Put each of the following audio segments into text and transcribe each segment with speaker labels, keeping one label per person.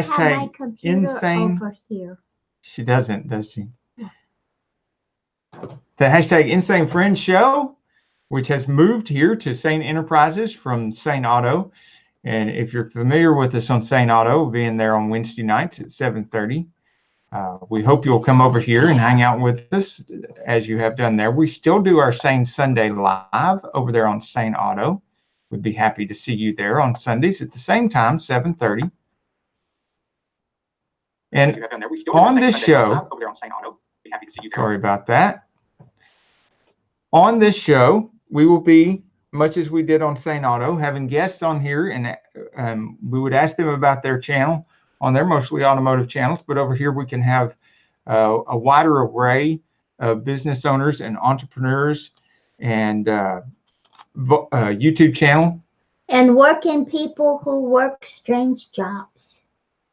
Speaker 1: have my
Speaker 2: hashtag
Speaker 1: computer
Speaker 2: insane.
Speaker 1: over here.
Speaker 2: She doesn't, does she? The hashtag Insane Friends show, which has moved here to Sane Enterprises from Sane Auto. And if you're familiar with us on Sane Auto, being there on Wednesday nights at 7:30, we hope you'll come over here and hang out with us as you have done there. We still do our Sane Sunday live over there on Sane Auto. We'd be happy to see you there on Sundays at the same time, 7:30. And on this show, sorry about that. On this show, we will be, much as we did on Sane Auto, having guests on here, and we would ask them about their channel on their mostly automotive channels. But over here, we can have a wider array of business owners and entrepreneurs and YouTube channel.
Speaker 1: And working people who work strange jobs.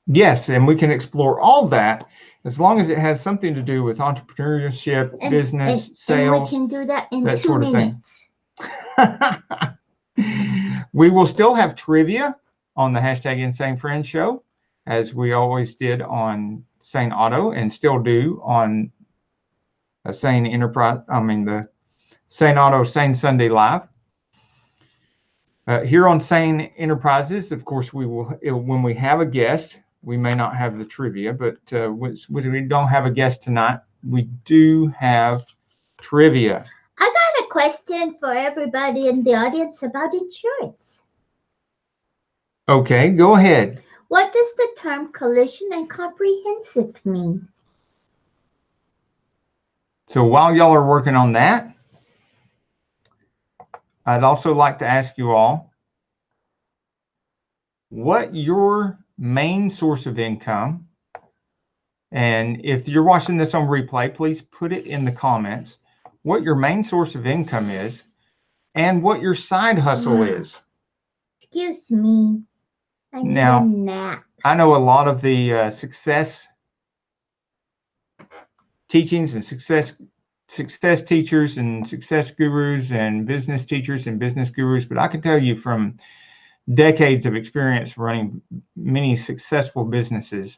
Speaker 2: Yes, and we can explore all that as long as it has something to do with entrepreneurship, business, sales.
Speaker 1: And we can do that in 2 minutes.
Speaker 2: We will still have trivia on the hashtag Insane Friends show, as we always did on Sane Auto and still do on a Sane Enterprise. The Sane Auto Sane Sunday Live. Here on Sane Enterprises, of course, we will, when we have a guest, we may not have the trivia, but when we don't have a guest tonight, we do have trivia.
Speaker 1: I got a question for everybody in the audience about insurance.
Speaker 2: Okay, go ahead.
Speaker 1: What does the term collision and comprehensive mean?
Speaker 2: So while y'all are working on that, I'd also like to ask you all what your main source of income, and if you're watching this on replay, please put it in the comments, what your main source of income is and what your side hustle is.
Speaker 1: Excuse me. I need a nap.
Speaker 2: I know a lot of the success teachings and success teachers and success gurus and business teachers and business gurus, but I can tell you from decades of experience running many successful businesses,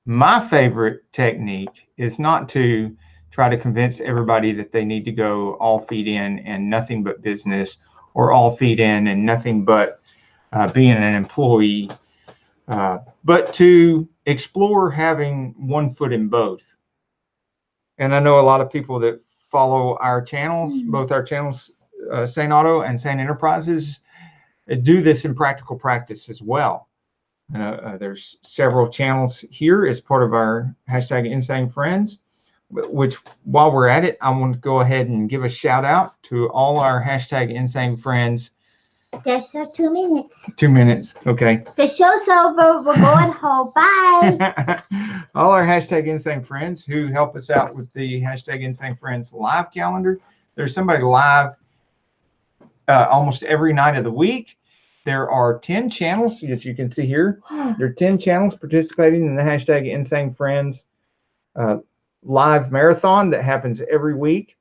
Speaker 2: my favorite technique is not to try to convince everybody that they need to go all feet in and nothing but business, or all feet in and nothing but being an employee, but to explore having one foot in both. And I know a lot of people that follow our channels, both our channels, Sane Auto and Sane Enterprises, do this in practical practice as well. There's several channels here as part of our hashtag Insane Friends, which while we're at it, I want to go ahead and give a shout out to all our hashtag Insane Friends.
Speaker 1: There's 2 minutes.
Speaker 2: 2 minutes. Okay.
Speaker 1: The show's over. We're going home. Bye.
Speaker 2: All our hashtag Insane Friends who help us out with the hashtag Insane Friends live calendar. There's somebody live almost every night of the week. There are 10 channels, as you can see here. There are 10 channels participating in the hashtag Insane Friends live marathon that happens every week.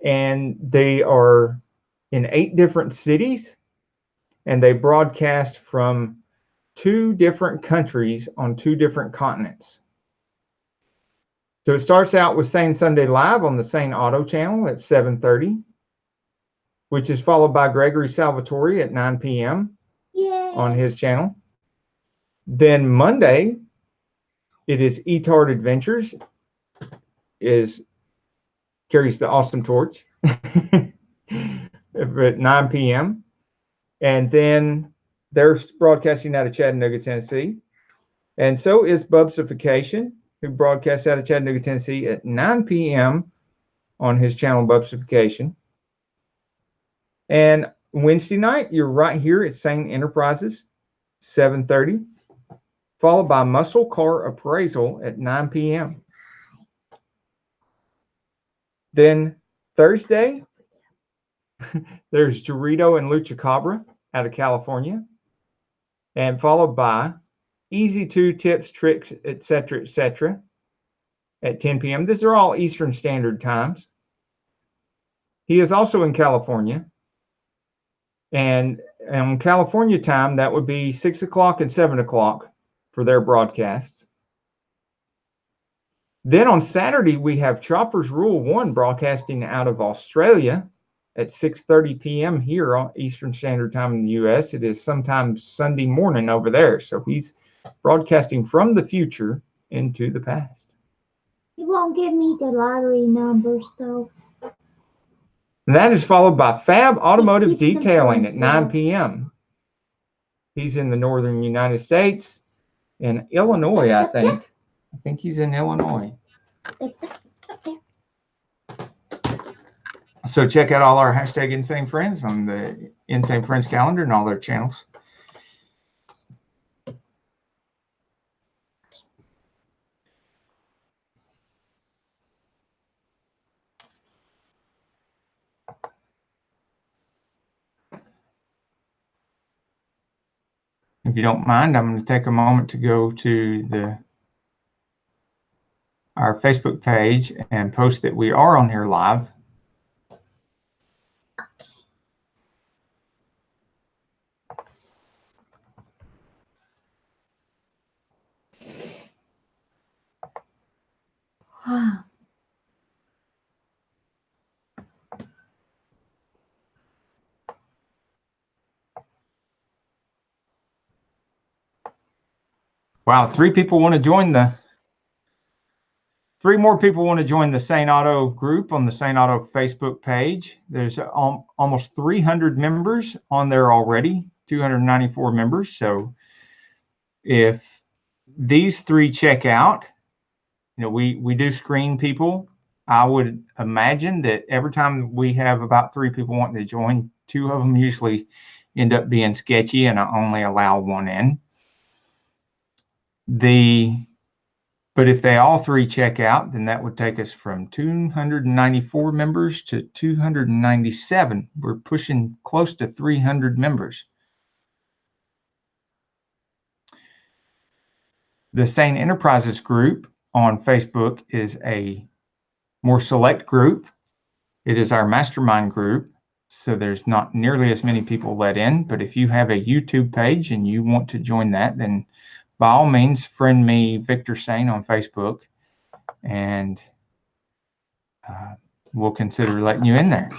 Speaker 2: And they are in 8 different cities, and they broadcast from 2 different countries on 2 different continents. So it starts out with Sane Sunday Live on the Sane Auto channel at 7:30, which is followed by Gregory Salvatore at 9 p.m. on his channel. Then Monday, it is ATRA Adventures, carries the awesome torch at 9 p.m. And then they're broadcasting out of Chattanooga, Tennessee. And so is Bubsification, who broadcasts out of Chattanooga, Tennessee at 9 p.m. on his channel Bubsification. And Wednesday night, you're right here at Sane Enterprises, 7:30, followed by Muscle Car Appraisal at 9 p.m. Then Thursday, there's Dorito and Lucha Cabra out of California, and followed by Easy 2 Tips, Tricks, etc. at 10 p.m. These are all Eastern Standard Times. He is also in California, and on California time, that would be 6 o'clock and 7 o'clock for their broadcasts. Then on Saturday, we have Choppers Rule 1 broadcasting out of Australia at 6:30 p.m. here on Eastern Standard Time in the U.S. It is sometimes Sunday morning over there. So he's broadcasting from the future into the past.
Speaker 1: He won't give me the lottery numbers, though.
Speaker 2: And that is followed by Fab Automotive
Speaker 1: keeps them for
Speaker 2: Detailing at 9
Speaker 1: himself.
Speaker 2: p.m. He's in the northern United States, in Illinois, I
Speaker 1: That's up there.
Speaker 2: think. I think he's in Illinois. So check out all our hashtag Insane Friends on the Insane Friends calendar and all their channels. If you don't mind, I'm going to take a moment to go to our Facebook page and post that we are on here live.
Speaker 1: Wow.
Speaker 2: Wow, three more people want to join the Sane Auto group on the Sane Auto Facebook page. There's almost 300 members on there already, 294 members. So if these three check out, we do screen people. I would imagine that every time we have about 3 people wanting to join, 2 of them usually end up being sketchy, and I only allow 1 in. But if they all 3 check out, then that would take us from 294 members to 297. We're pushing close to 300 members. The Sane Enterprises group on Facebook is a more select group. It is our mastermind group, so there's not nearly as many people let in. But if you have a YouTube page and you want to join that, then by all means, friend me, Victor Sane, on Facebook, and we'll consider letting you in there.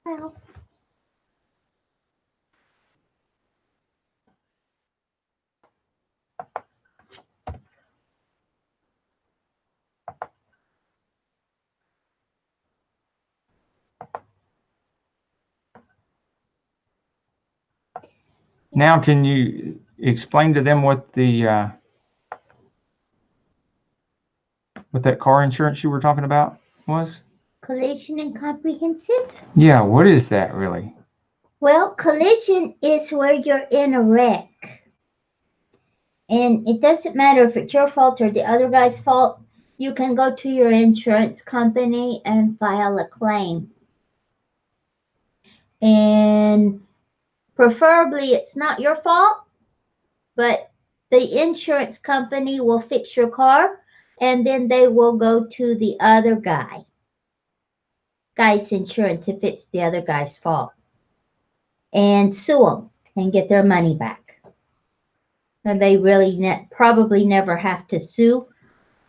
Speaker 1: Well,
Speaker 2: Now, can you explain to them what that car insurance you were talking about was?
Speaker 1: collision and comprehensive?
Speaker 2: Yeah, what is that really?
Speaker 1: Well, collision is where you're in a wreck. And it doesn't matter if it's your fault or the other guy's fault. You can go to your insurance company and file a claim. And preferably it's not your fault, but the insurance company will fix your car, and then they will go to the other guy's insurance if it's the other guy's fault, and sue them and get their money back. And they really probably never have to sue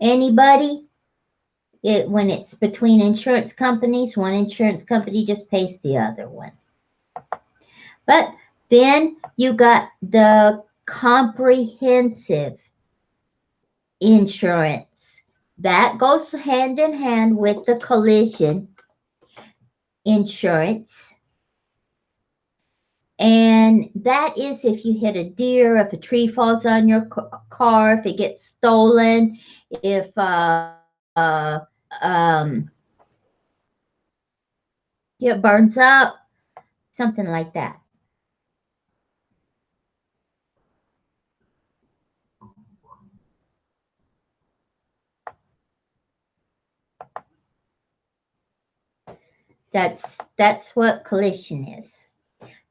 Speaker 1: anybody. When it's between insurance companies, one insurance company just pays the other one. But then you got the comprehensive. insurance. That goes hand in hand with the collision insurance. And that is if you hit a deer, if a tree falls on your car, if it gets stolen, if it burns up, something like that. That's what collision is.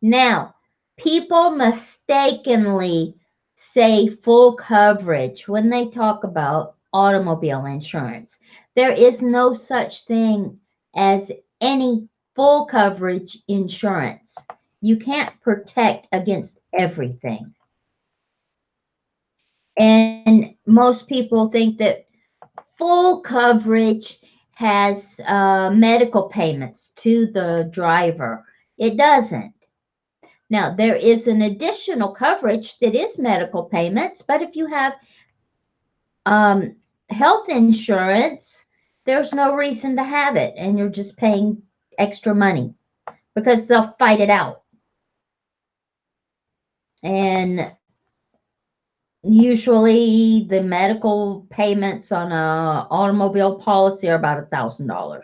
Speaker 1: Now, people mistakenly say full coverage when they talk about automobile insurance. There is no such thing as any full coverage insurance. You can't protect against everything. And most people think that full coverage has medical payments to the driver. It doesn't. Now, there is an additional coverage that is medical payments, but if you have health insurance, there's no reason to have it, and you're just paying extra money because they'll fight it out. And usually the medical payments on a automobile policy are about $1,000.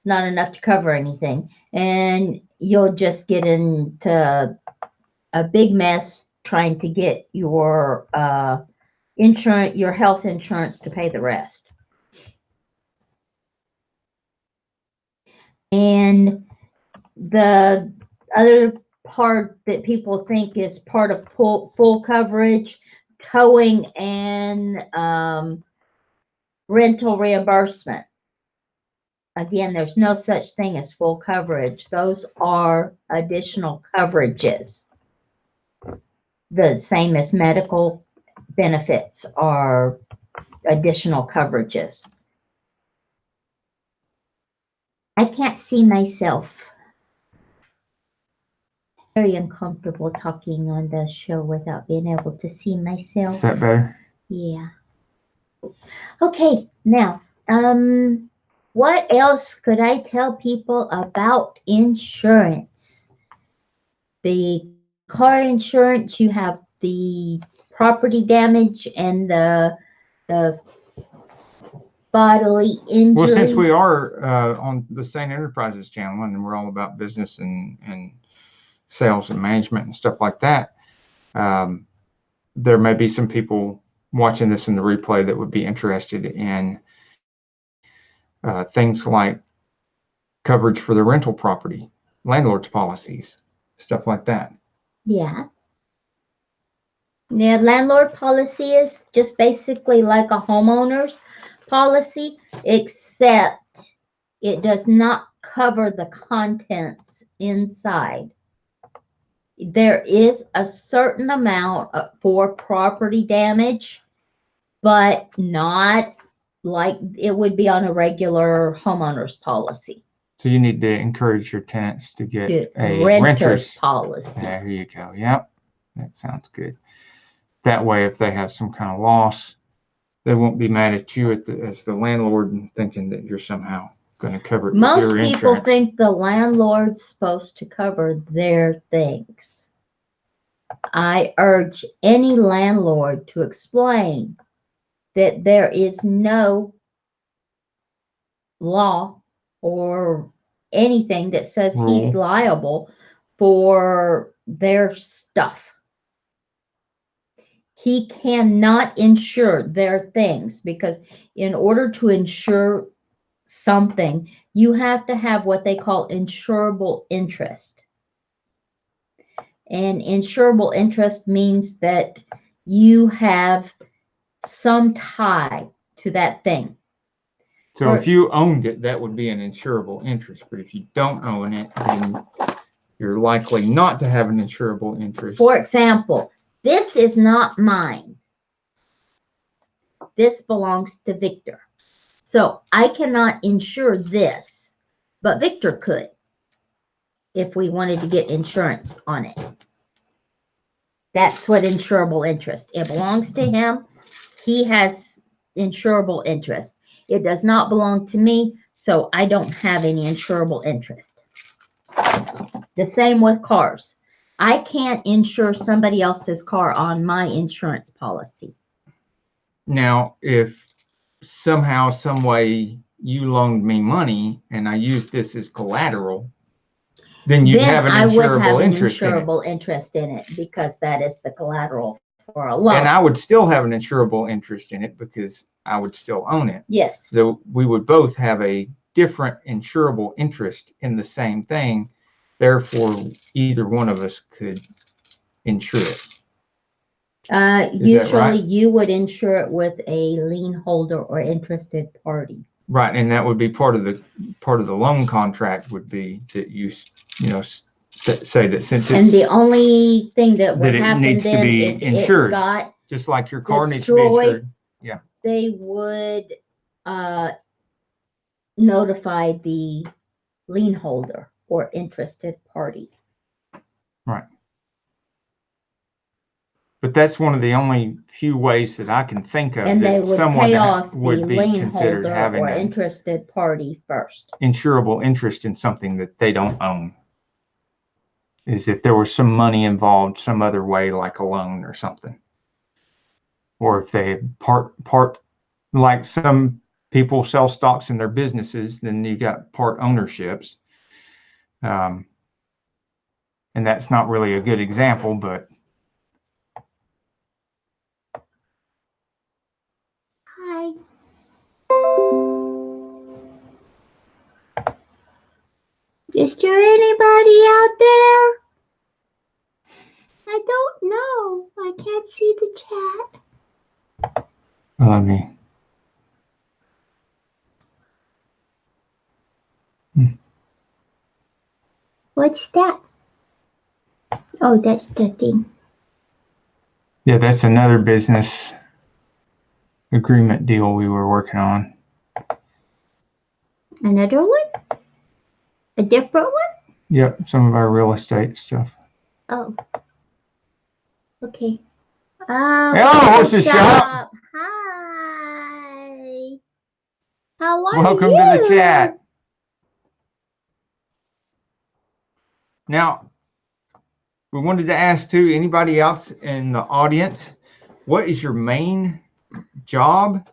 Speaker 1: Not enough to cover anything. And you'll just get into a big mess trying to get your insurance, your health insurance to pay the rest. And the other part that people think is part of full coverage, towing and rental reimbursement. Again, there's no such thing as full coverage. Those are additional coverages. The same as medical benefits are additional coverages. I can't see myself. It's very uncomfortable talking on the show without being able to see myself.
Speaker 2: Is that better?
Speaker 1: Yeah. Okay, now, what else could I tell people about insurance? The car insurance, you have the property damage and the bodily injury.
Speaker 2: Well, since we are on the Sane Enterprises channel and we're all about business and sales and management and stuff like that, there may be some people watching this in the replay that would be interested in things like coverage for the rental property, landlord's policies, stuff like that.
Speaker 1: Yeah. Yeah, landlord policy is just basically like a homeowner's policy, except it does not cover the contents inside. There is a certain amount for property damage, but not like it would be on a regular homeowner's policy.
Speaker 2: So you need to encourage your tenants to get a
Speaker 1: renter's policy.
Speaker 2: There you go. Yep, that sounds good. That way, if they have some kind of loss, they won't be mad at you as the landlord and thinking that you're somehow going to cover it with your insurance.
Speaker 1: Most people think the landlord's supposed to cover their things. I urge any landlord to explain that there is no law or anything that says he's liable for their stuff. He cannot insure their things because in order to insure something, you have to have what they call insurable interest. And insurable interest means that you have some tie to that thing.
Speaker 2: So if you owned it, that would be an insurable interest. But if you don't own it, then you're likely not to have an insurable interest.
Speaker 1: For example, this is not mine. This belongs to Victor. So I cannot insure this, but Victor could if we wanted to get insurance on it. That's what insurable interest. It belongs to him. he has insurable interest. It does not belong to me, so I don't have any insurable interest. The same with cars. I can't insure somebody else's car on my insurance policy.
Speaker 2: Now, if somehow, some way you loaned me money and I used this as collateral, then you'd have an
Speaker 1: I would have
Speaker 2: insurable
Speaker 1: an
Speaker 2: interest in it.
Speaker 1: insurable interest in it because that is the collateral for a loan.
Speaker 2: And I would still have an insurable interest in it because I would still own it.
Speaker 1: Yes.
Speaker 2: So we would both have a different insurable interest in the same thing. Therefore, either one of us could insure it.
Speaker 1: Usually
Speaker 2: right?
Speaker 1: you would insure it with a lien holder or interested party.
Speaker 2: Right, and that would be part of the loan contract would be that you know say that since it's,
Speaker 1: and the only thing that would happen
Speaker 2: needs
Speaker 1: then
Speaker 2: to be
Speaker 1: if
Speaker 2: insured,
Speaker 1: it got
Speaker 2: just like your car needs to be insured. Yeah.
Speaker 1: They would notify the lien holder or interested party.
Speaker 2: Right. But that's one of the only few ways that I can think of
Speaker 1: and
Speaker 2: that
Speaker 1: they would
Speaker 2: someone
Speaker 1: pay off the
Speaker 2: would be
Speaker 1: lien
Speaker 2: considered
Speaker 1: holder
Speaker 2: having
Speaker 1: or
Speaker 2: an
Speaker 1: interested party first.
Speaker 2: insurable interest in something that they don't own. Is if there was some money involved some other way, like a loan or something. Or if they part like some people sell stocks in their businesses, then you got part ownerships. And that's not really a good example, but
Speaker 1: Hi. Is there anybody out there? I don't know. I can't see the chat.
Speaker 2: let me.
Speaker 1: What's that? Oh, that's the thing.
Speaker 2: Yeah, that's another business agreement deal we were working on.
Speaker 1: Another one? A different one?
Speaker 2: Yep, some of our real estate stuff.
Speaker 1: Oh. Okay.
Speaker 2: Hello, Horse Shop.
Speaker 1: Hi. How are
Speaker 2: Welcome
Speaker 1: you?
Speaker 2: to the chat. Now, we wanted to ask too, anybody else in the audience, what is your main job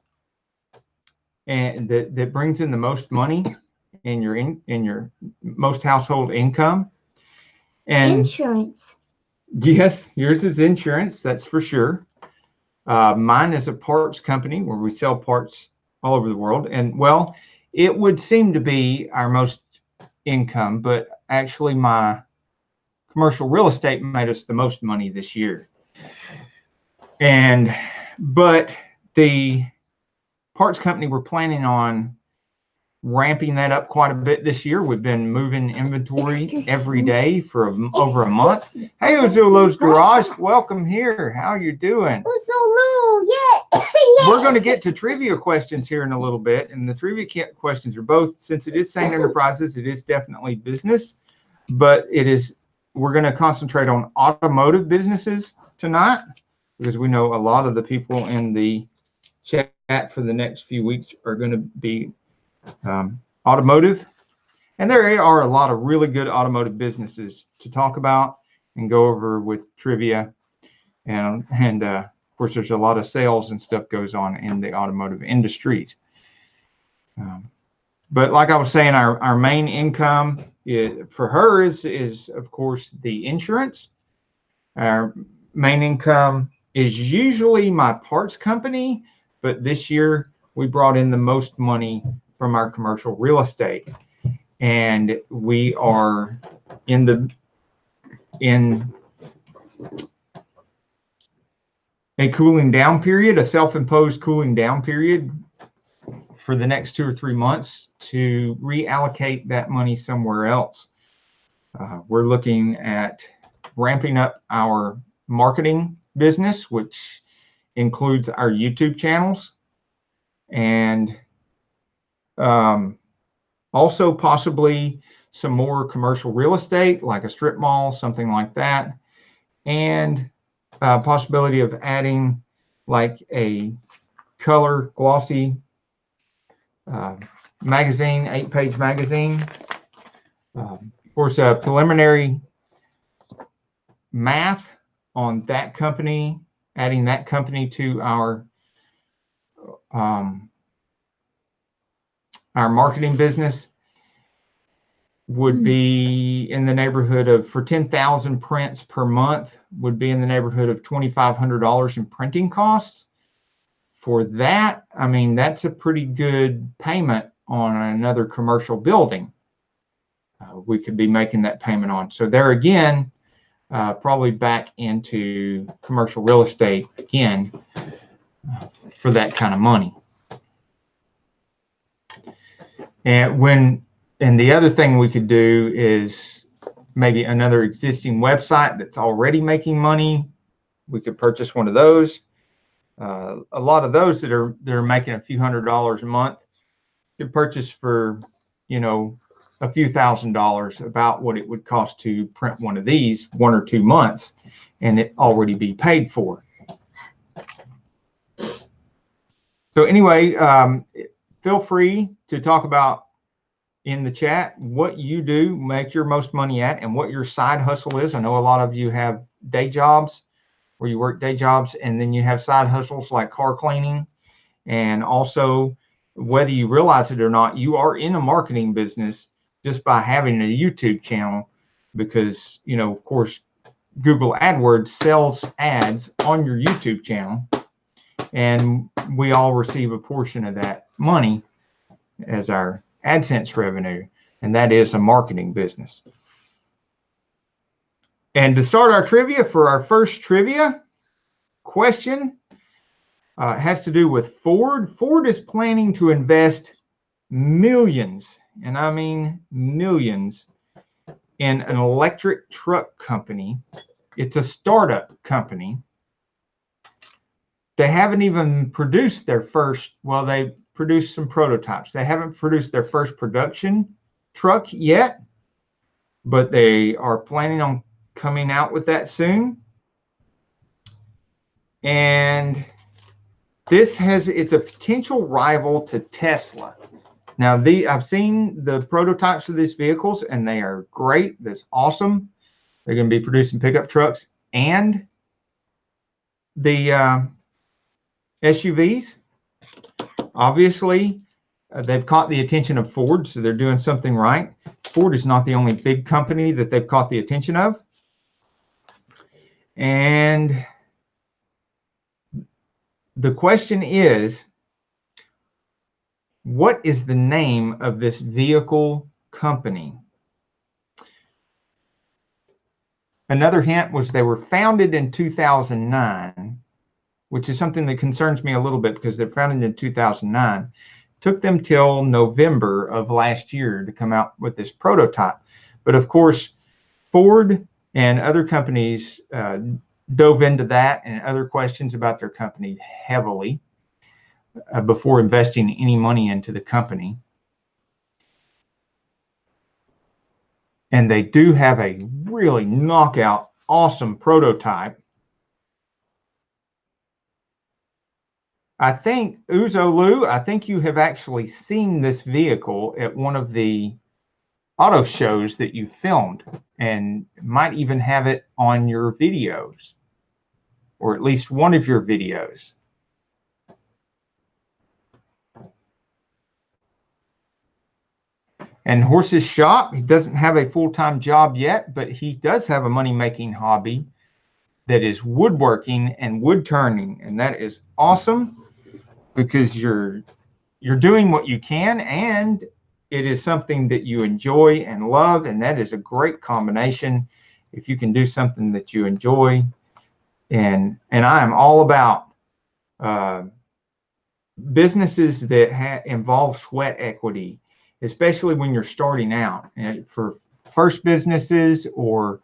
Speaker 2: and that brings in the most money in your most household income? And
Speaker 1: insurance.
Speaker 2: Yes, yours is insurance, that's for sure. Mine is a parts company where we sell parts all over the world. And well, it would seem to be our most income, but actually my commercial real estate made us the most money this year. But the parts company, we're planning on ramping that up quite a bit this year. We've been moving inventory every day for over a month. Hey, Uzulo's Garage, welcome here. How are you doing?
Speaker 1: Uzulu, yeah.
Speaker 2: We're going to get to trivia questions here in a little bit, and the trivia questions are both, since it is Sane Enterprises, it is definitely business, but we're going to concentrate on automotive businesses tonight because we know a lot of the people in the chat for the next few weeks are going to be automotive, and there are a lot of really good automotive businesses to talk about and go over with trivia, and of course there's a lot of sales and stuff goes on in the automotive industries. But like I was saying, our main income for her is of course the insurance. Our main income is usually my parts company, but this year we brought in the most money from our commercial real estate, and we are in a cooling down period, a self-imposed cooling down period for the next 2 or 3 months to reallocate that money somewhere else. We're looking at ramping up our marketing business, which includes our YouTube channels, and also possibly some more commercial real estate, like a strip mall, something like that, and possibility of adding like a color glossy magazine, 8-page magazine. Of course, preliminary math on that company, adding that company to our marketing business would be in the neighborhood of, for 10,000 prints per month, would be in the neighborhood of $2,500 in printing costs. For that, I mean, that's a pretty good payment on another commercial building. We could be making that payment on. So there again, probably back into commercial real estate again for that kind of money. And the other thing we could do is maybe another existing website that's already making money. We could purchase one of those. A lot of those that are making a few $100s a month could purchase for, you know, a few $1,000s, about what it would cost to print one of these 1 or 2 months, and it already be paid for. So anyway, feel free to talk about in the chat what you do make your most money at and what your side hustle is. I know a lot of you have day jobs where you work day jobs, and then you have side hustles like car cleaning. And also, whether you realize it or not, you are in a marketing business just by having a YouTube channel, because, you know, of course, Google AdWords sells ads on your YouTube channel, and we all receive a portion of that money as our AdSense revenue, and that is a marketing business. And to start our trivia, for our first trivia question, has to do with Ford. Ford is planning to invest millions, and I mean millions, in an electric truck company. It's a startup company. They haven't even produced their first, well, they produced some prototypes. They haven't produced their first production truck yet, but they are planning on coming out with that soon. And it's a potential rival to Tesla. Now, I've seen the prototypes of these vehicles, and they are great. That's awesome. They're going to be producing pickup trucks and the SUVs. Obviously, they've caught the attention of Ford, so they're doing something right. Ford is not the only big company that they've caught the attention of. And the question is, what is the name of this vehicle company? Another hint was they were founded in 2009, which is something that concerns me a little bit, because they're founded in 2009. It took them till November of last year to come out with this prototype. But of course, Ford and other companies dove into that and other questions about their company heavily before investing any money into the company. And they do have a really knockout, awesome prototype. I think, Uzolu, I think you have actually seen this vehicle at one of the auto shows that you filmed, and might even have it on your videos, or at least one of your videos. And Horse's Shop, he doesn't have a full-time job yet, but he does have a money-making hobby that is woodworking and wood turning, and that is awesome, because you're doing what you can, and it is something that you enjoy and love, and that is a great combination if you can do something that you enjoy. And I am all about businesses that involve sweat equity, especially when you're starting out. And for first businesses, or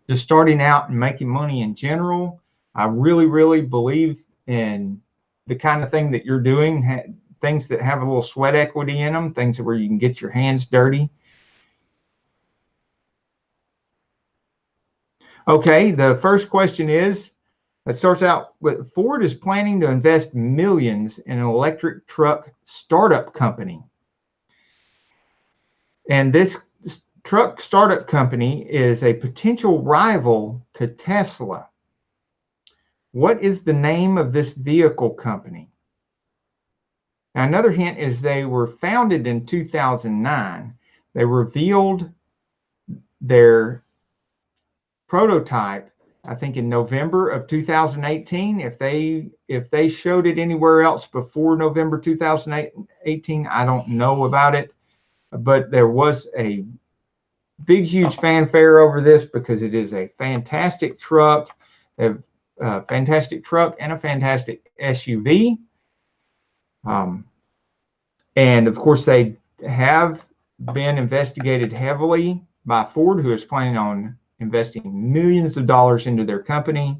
Speaker 2: just starting out and making money in general, I really, really believe in the kind of thing that you're doing, things that have a little sweat equity in them, things where you can get your hands dirty. Okay, the first question is, It starts out with Ford is planning to invest millions in an electric truck startup company. And this truck startup company is a potential rival to Tesla. What is the name of this vehicle company? Now, another hint is they were founded in 2009. They revealed their prototype, I think, in November of 2018. If they showed it anywhere else before November 2018, I don't know about it. But there was a big, huge fanfare over this because it is a fantastic truck, a fantastic truck and a fantastic SUV. And of course, they have been investigated heavily by Ford, who is planning on investing millions of dollars into their company.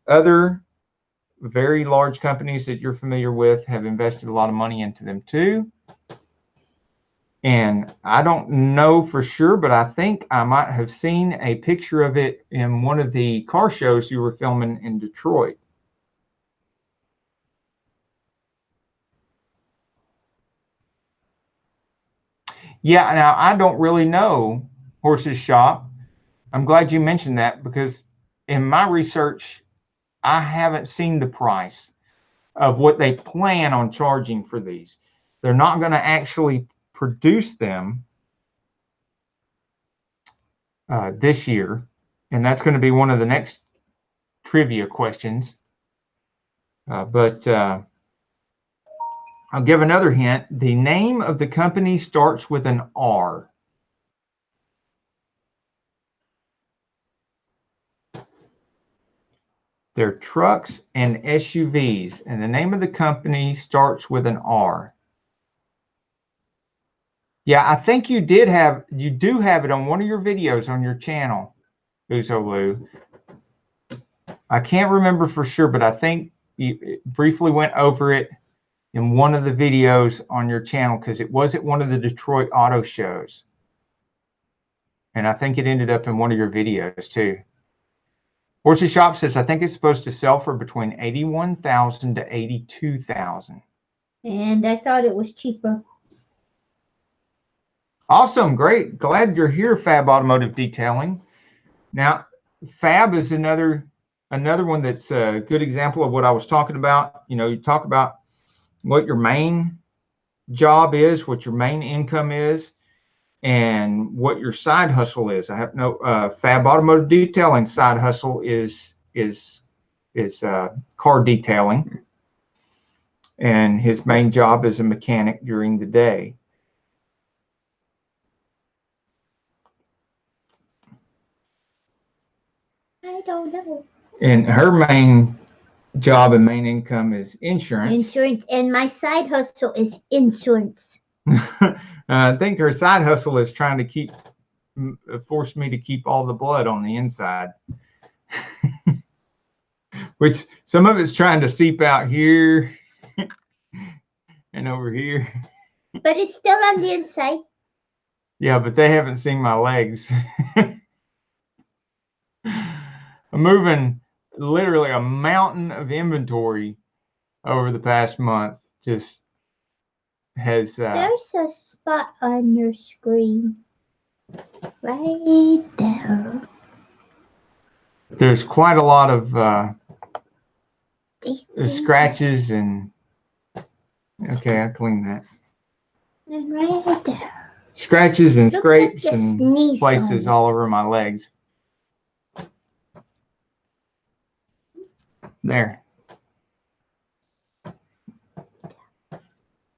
Speaker 2: Other very large companies that you're familiar with have invested a lot of money into them too. And I don't know for sure, but I think I might have seen a picture of it in one of the car shows you were filming in Detroit. Yeah, now I don't really know Horse's Shop. I'm glad you mentioned that because in my research, I haven't seen the price of what they plan on charging for these. They're not going to actually produce them this year, and that's going to be one of the next trivia questions. But I'll give another hint. The name of the company starts with an R. They're trucks and SUVs, and the name of the company starts with an R. Yeah, I think you do have it on one of your videos on your channel, Uzolu. I can't remember for sure, but I think you briefly went over it in one of the videos on your channel because it was at one of the Detroit auto shows. And I think it ended up in one of your videos too. Horsey Shop says, I think it's supposed to sell for between $81,000 to $82,000.
Speaker 1: And I thought it was cheaper.
Speaker 2: Awesome, great. Glad you're here, Fab Automotive Detailing. Now, Fab is another one that's a good example of what I was talking about. You know, you talk about what your main job is, what your main income is, and what your side hustle is. I have no Fab Automotive Detailing side hustle is car detailing, and his main job is a mechanic during the day.
Speaker 1: I don't know.
Speaker 2: And her main job and main income is insurance.
Speaker 1: Insurance, and my side hustle is insurance.
Speaker 2: I think her side hustle is trying to force me to keep all the blood on the inside. Which some of it's trying to seep out here and over here.
Speaker 1: But it's still on the inside.
Speaker 2: Yeah, but they haven't seen my legs. I'm moving literally a mountain of inventory over the past month. Just has
Speaker 1: there's a spot on your screen right there.
Speaker 2: There's quite a lot of scratches and okay, I cleaned that.
Speaker 1: And right there.
Speaker 2: Scratches and
Speaker 1: Looks
Speaker 2: scrapes
Speaker 1: like
Speaker 2: and places all over my legs. There.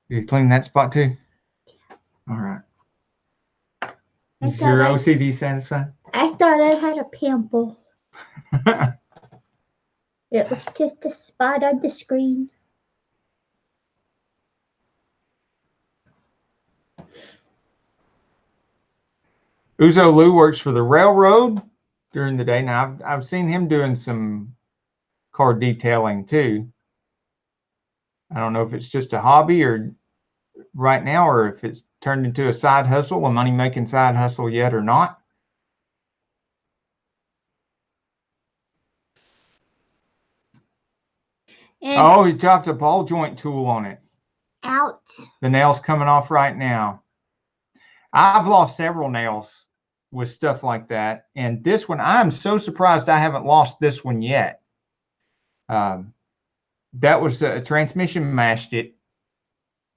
Speaker 2: You clean that spot too? All right. Is your OCD satisfied?
Speaker 1: I thought I had a pimple. It was just a spot on the screen.
Speaker 2: Uzo Lou works for the railroad during the day. Now, I've seen him doing some car detailing too. I don't know if it's just a hobby or right now, or if it's turned into a side hustle, a money-making side hustle yet or not.
Speaker 1: And
Speaker 2: Oh, he dropped a ball joint tool on it.
Speaker 1: out.
Speaker 2: The nail's coming off right now. I've lost several nails with stuff like that. And this one, I'm so surprised I haven't lost this one yet. That was a transmission mashed it.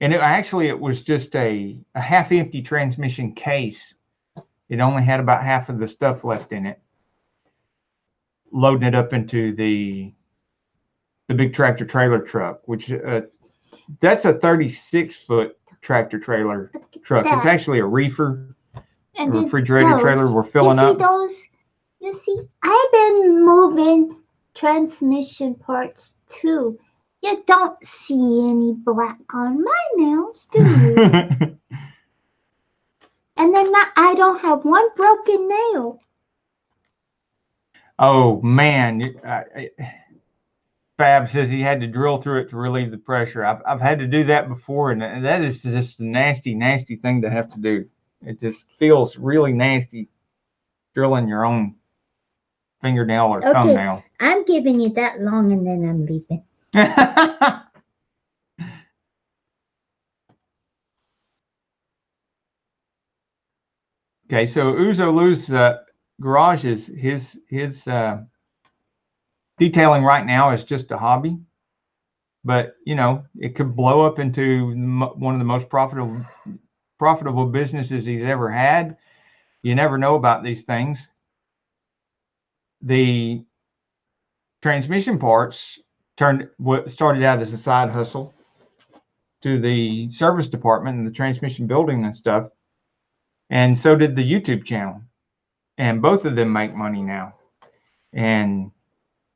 Speaker 2: And it was just a half empty transmission case. It only had about half of the stuff left in it. Loading it up into the big tractor trailer truck, which that's a 36-foot tractor trailer truck. It's actually a reefer, a refrigerated trailer we're filling up.
Speaker 1: You see, I've been moving transmission parts too. You don't see any black on my nails, do you? And then I don't have one broken nail.
Speaker 2: Oh man, Fab says he had to drill through it to relieve the pressure. I've had to do that before, and that is just a nasty, nasty thing to have to do. It just feels really nasty drilling your own fingernail or thumbnail.
Speaker 1: I'm giving you that long, and then I'm leaving.
Speaker 2: Okay, so Uzo Lou's garage is his detailing right now is just a hobby, but you know it could blow up into one of the most profitable businesses he's ever had. You never know about these things. The transmission parts started out as a side hustle to the service department and the transmission building and stuff, and so did the YouTube channel, and both of them make money now. And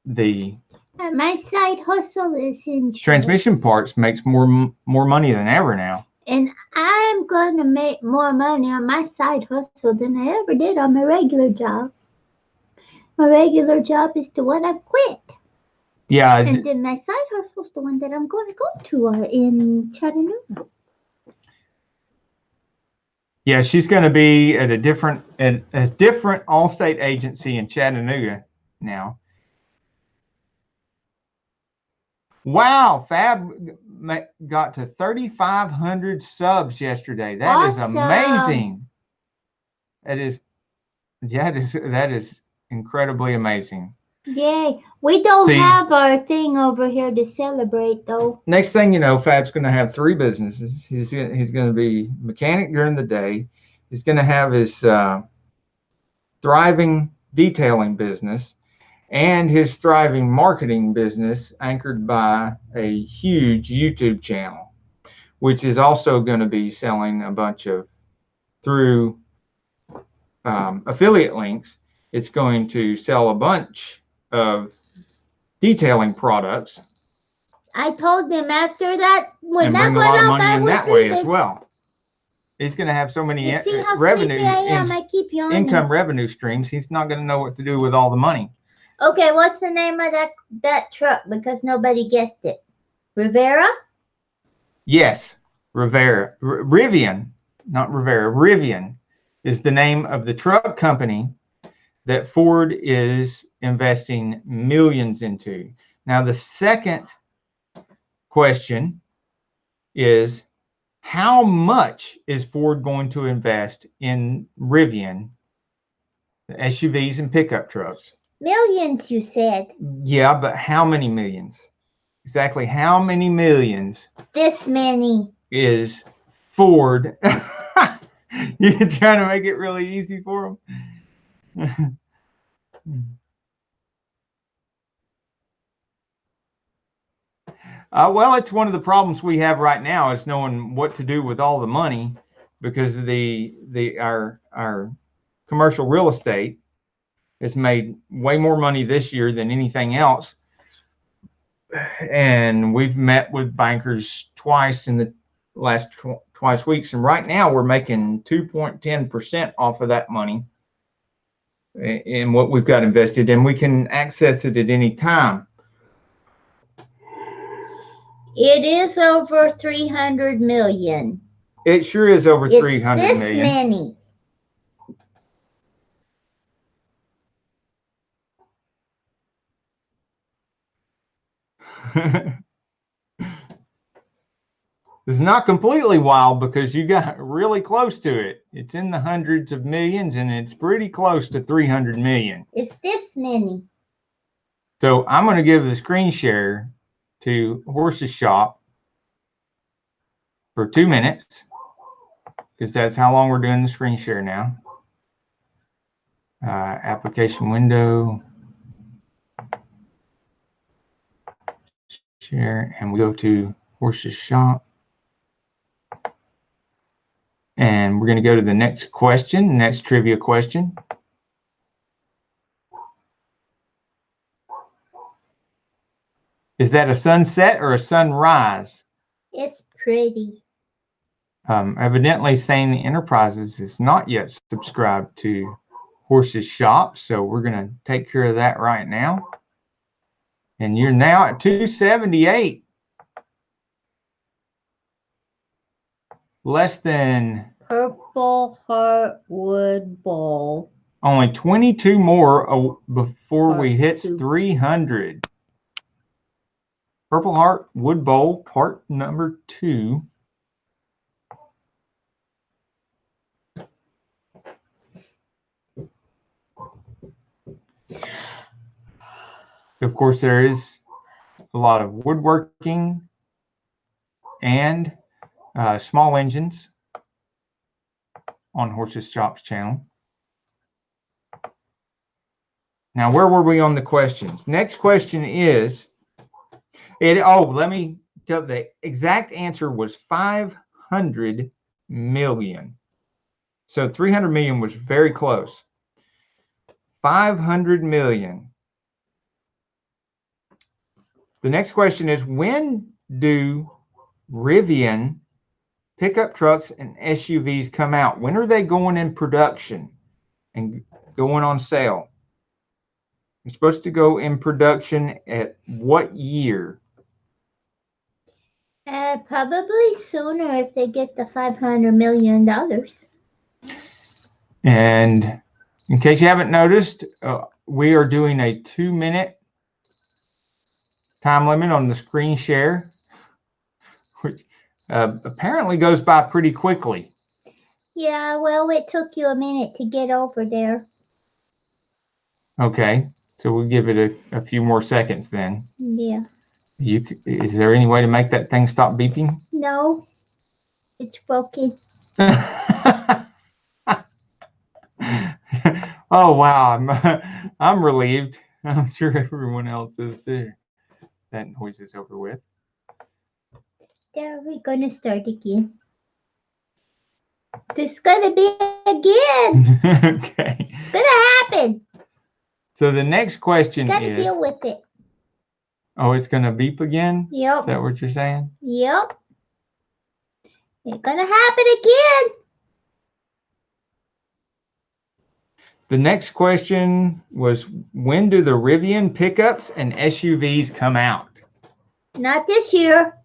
Speaker 1: my side hustle is in
Speaker 2: transmission parts makes more money than ever now.
Speaker 1: And I'm going to make more money on my side hustle than I ever did on my regular job. My regular job is the one I've quit.
Speaker 2: Yeah.
Speaker 1: And then my side hustle is the one that I'm going to go to in Chattanooga.
Speaker 2: Yeah, she's going to be at a different Allstate agency in Chattanooga now. Wow, Fab got to 3,500 subs yesterday. That is amazing. That is incredibly amazing.
Speaker 1: Yay. We don't have our thing over here to celebrate, though.
Speaker 2: Next thing you know, Fab's going to have 3 businesses. He's going to be mechanic during the day. He's going to have his thriving detailing business and his thriving marketing business anchored by a huge YouTube channel, which is also going to be selling a bunch of, through affiliate links, it's going to sell a bunch of detailing products.
Speaker 1: I told them after that, when
Speaker 2: and
Speaker 1: that
Speaker 2: bring a
Speaker 1: went
Speaker 2: lot of
Speaker 1: off,
Speaker 2: money
Speaker 1: I
Speaker 2: in
Speaker 1: was
Speaker 2: that way as well. He's going to have so many revenue income revenue streams. He's not going to know what to do with all the money.
Speaker 1: Okay, what's the name of that truck? Because nobody guessed it. Rivera?
Speaker 2: Yes, Rivera. Rivian, not Rivera. Rivian is the name of the truck company that Ford is investing millions into. Now, the second question is, how much is Ford going to invest in Rivian, the SUVs and pickup trucks?
Speaker 1: Millions, you said.
Speaker 2: Yeah, but how many millions? Exactly how many millions?
Speaker 1: This many.
Speaker 2: Is Ford. You're trying to make it really easy for them. Well, it's one of the problems we have right now is knowing what to do with all the money, because our commercial real estate has made way more money this year than anything else, and we've met with bankers twice in the last twice weeks, and right now we're making 2.10% off of that money in what we've got invested, and we can access it at any time.
Speaker 1: It is over 300 million.
Speaker 2: It sure is over 300
Speaker 1: this
Speaker 2: million.
Speaker 1: Many.
Speaker 2: It's not completely wild because you got really close to it. It's in the hundreds of millions and it's pretty close to 300 million.
Speaker 1: It's this many.
Speaker 2: So I'm going to give the screen share to Horse's Shop for 2 minutes because that's how long we're doing the screen share now. Application window. Share, and we go to Horse's Shop. And we're going to go to the next question, next trivia question. Is that a sunset or a sunrise?
Speaker 1: It's pretty.
Speaker 2: Evidently, Sane Enterprises is not yet subscribed to Horse's Shop, so we're going to take care of that right now. And you're now at 278. Less than
Speaker 1: Purple Heartwood Bowl.
Speaker 2: only 22 more before we hit 300. Purple Heart Wood Bowl, part number 2. Of course, there is a lot of woodworking and small engines on Horse's Shop's channel. Now, where were we on the questions? Next question is, let me tell the exact answer was 500 million. So 300 million was very close. 500 million. The next question is, when do Rivian pickup trucks and SUVs come out? When are they going in production and going on sale? They're supposed to go in production at what year?
Speaker 1: Probably sooner if they get the $500 million.
Speaker 2: And in case you haven't noticed, we are doing a 2-minute time limit on the screen share, which apparently goes by pretty quickly.
Speaker 1: Yeah, well, it took you a minute to get over there.
Speaker 2: Okay, so we'll give it a few more seconds then.
Speaker 1: Yeah.
Speaker 2: Is there any way to make that thing stop beeping?
Speaker 1: No, it's broken.
Speaker 2: Oh wow, I'm relieved. I'm sure everyone else is too. That noise is over with.
Speaker 1: There, we're gonna start again. This is gonna be again.
Speaker 2: Okay.
Speaker 1: It's gonna happen.
Speaker 2: So the next question
Speaker 1: Gotta
Speaker 2: is.
Speaker 1: deal with it.
Speaker 2: Oh, it's gonna beep again?
Speaker 1: Yep.
Speaker 2: Is that what you're saying?
Speaker 1: Yep. It's gonna happen again.
Speaker 2: The next question was, when do the Rivian pickups and SUVs come out?
Speaker 1: Not this year.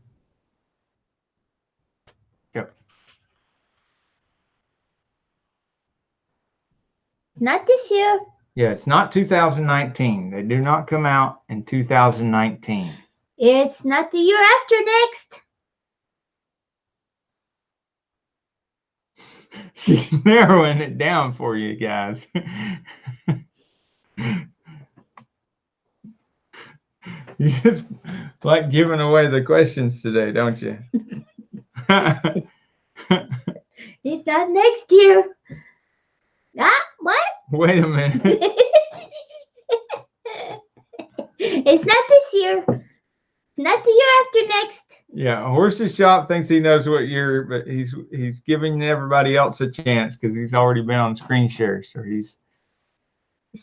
Speaker 2: Yep.
Speaker 1: Not this year.
Speaker 2: Yeah, it's not 2019. They do not come out in 2019.
Speaker 1: It's not the year after next.
Speaker 2: She's narrowing it down for you guys. You just like giving away the questions today, don't you?
Speaker 1: It's not next year. Ah, what?
Speaker 2: Wait a minute.
Speaker 1: It's not this year. It's not the year after next.
Speaker 2: Yeah, Horse's Shop thinks he knows what year, but he's giving everybody else a chance because he's already been on screen share, so he's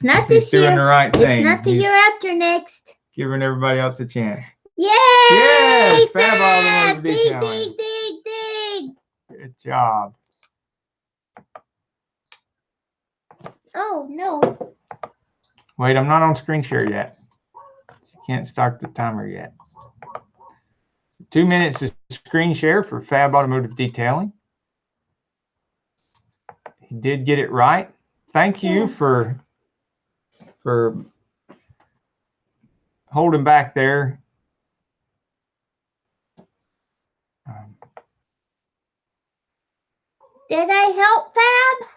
Speaker 1: not this year.
Speaker 2: Doing the right thing.
Speaker 1: It's not the year after next.
Speaker 2: Giving everybody else a chance.
Speaker 1: Yay!
Speaker 2: Yes,
Speaker 1: Fab!
Speaker 2: Automotive
Speaker 1: Ding,
Speaker 2: Detailing.
Speaker 1: ding, ding, ding.
Speaker 2: Good job.
Speaker 1: Oh, no.
Speaker 2: Wait, I'm not on screen share yet. You can't start the timer yet. 2 minutes of screen share for Fab Automotive Detailing. He did get it right. Thank you for holding back there.
Speaker 1: Did I help, Fab?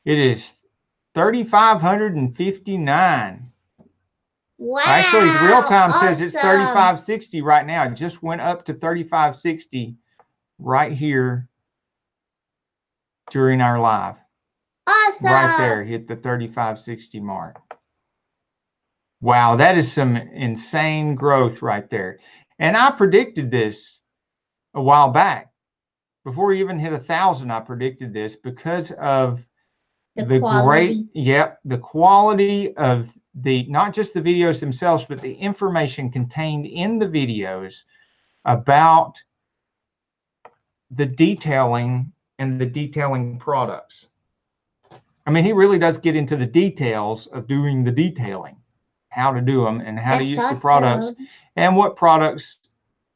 Speaker 2: It is 3,559.
Speaker 1: Wow.
Speaker 2: Actually, the real time says it's
Speaker 1: awesome.
Speaker 2: 3,560 right now. It just went up to 3,560 right here during our live.
Speaker 1: Awesome.
Speaker 2: Right there, hit the 3,560 mark. Wow, that is some insane growth right there. And I predicted this a while back. Before we even hit 1,000, I predicted this because of the
Speaker 1: quality.
Speaker 2: the quality of not just the videos themselves, but the information contained in the videos about the detailing and the detailing products. I mean, he really does get into the details of doing the detailing, how to do them and how to use the products and what products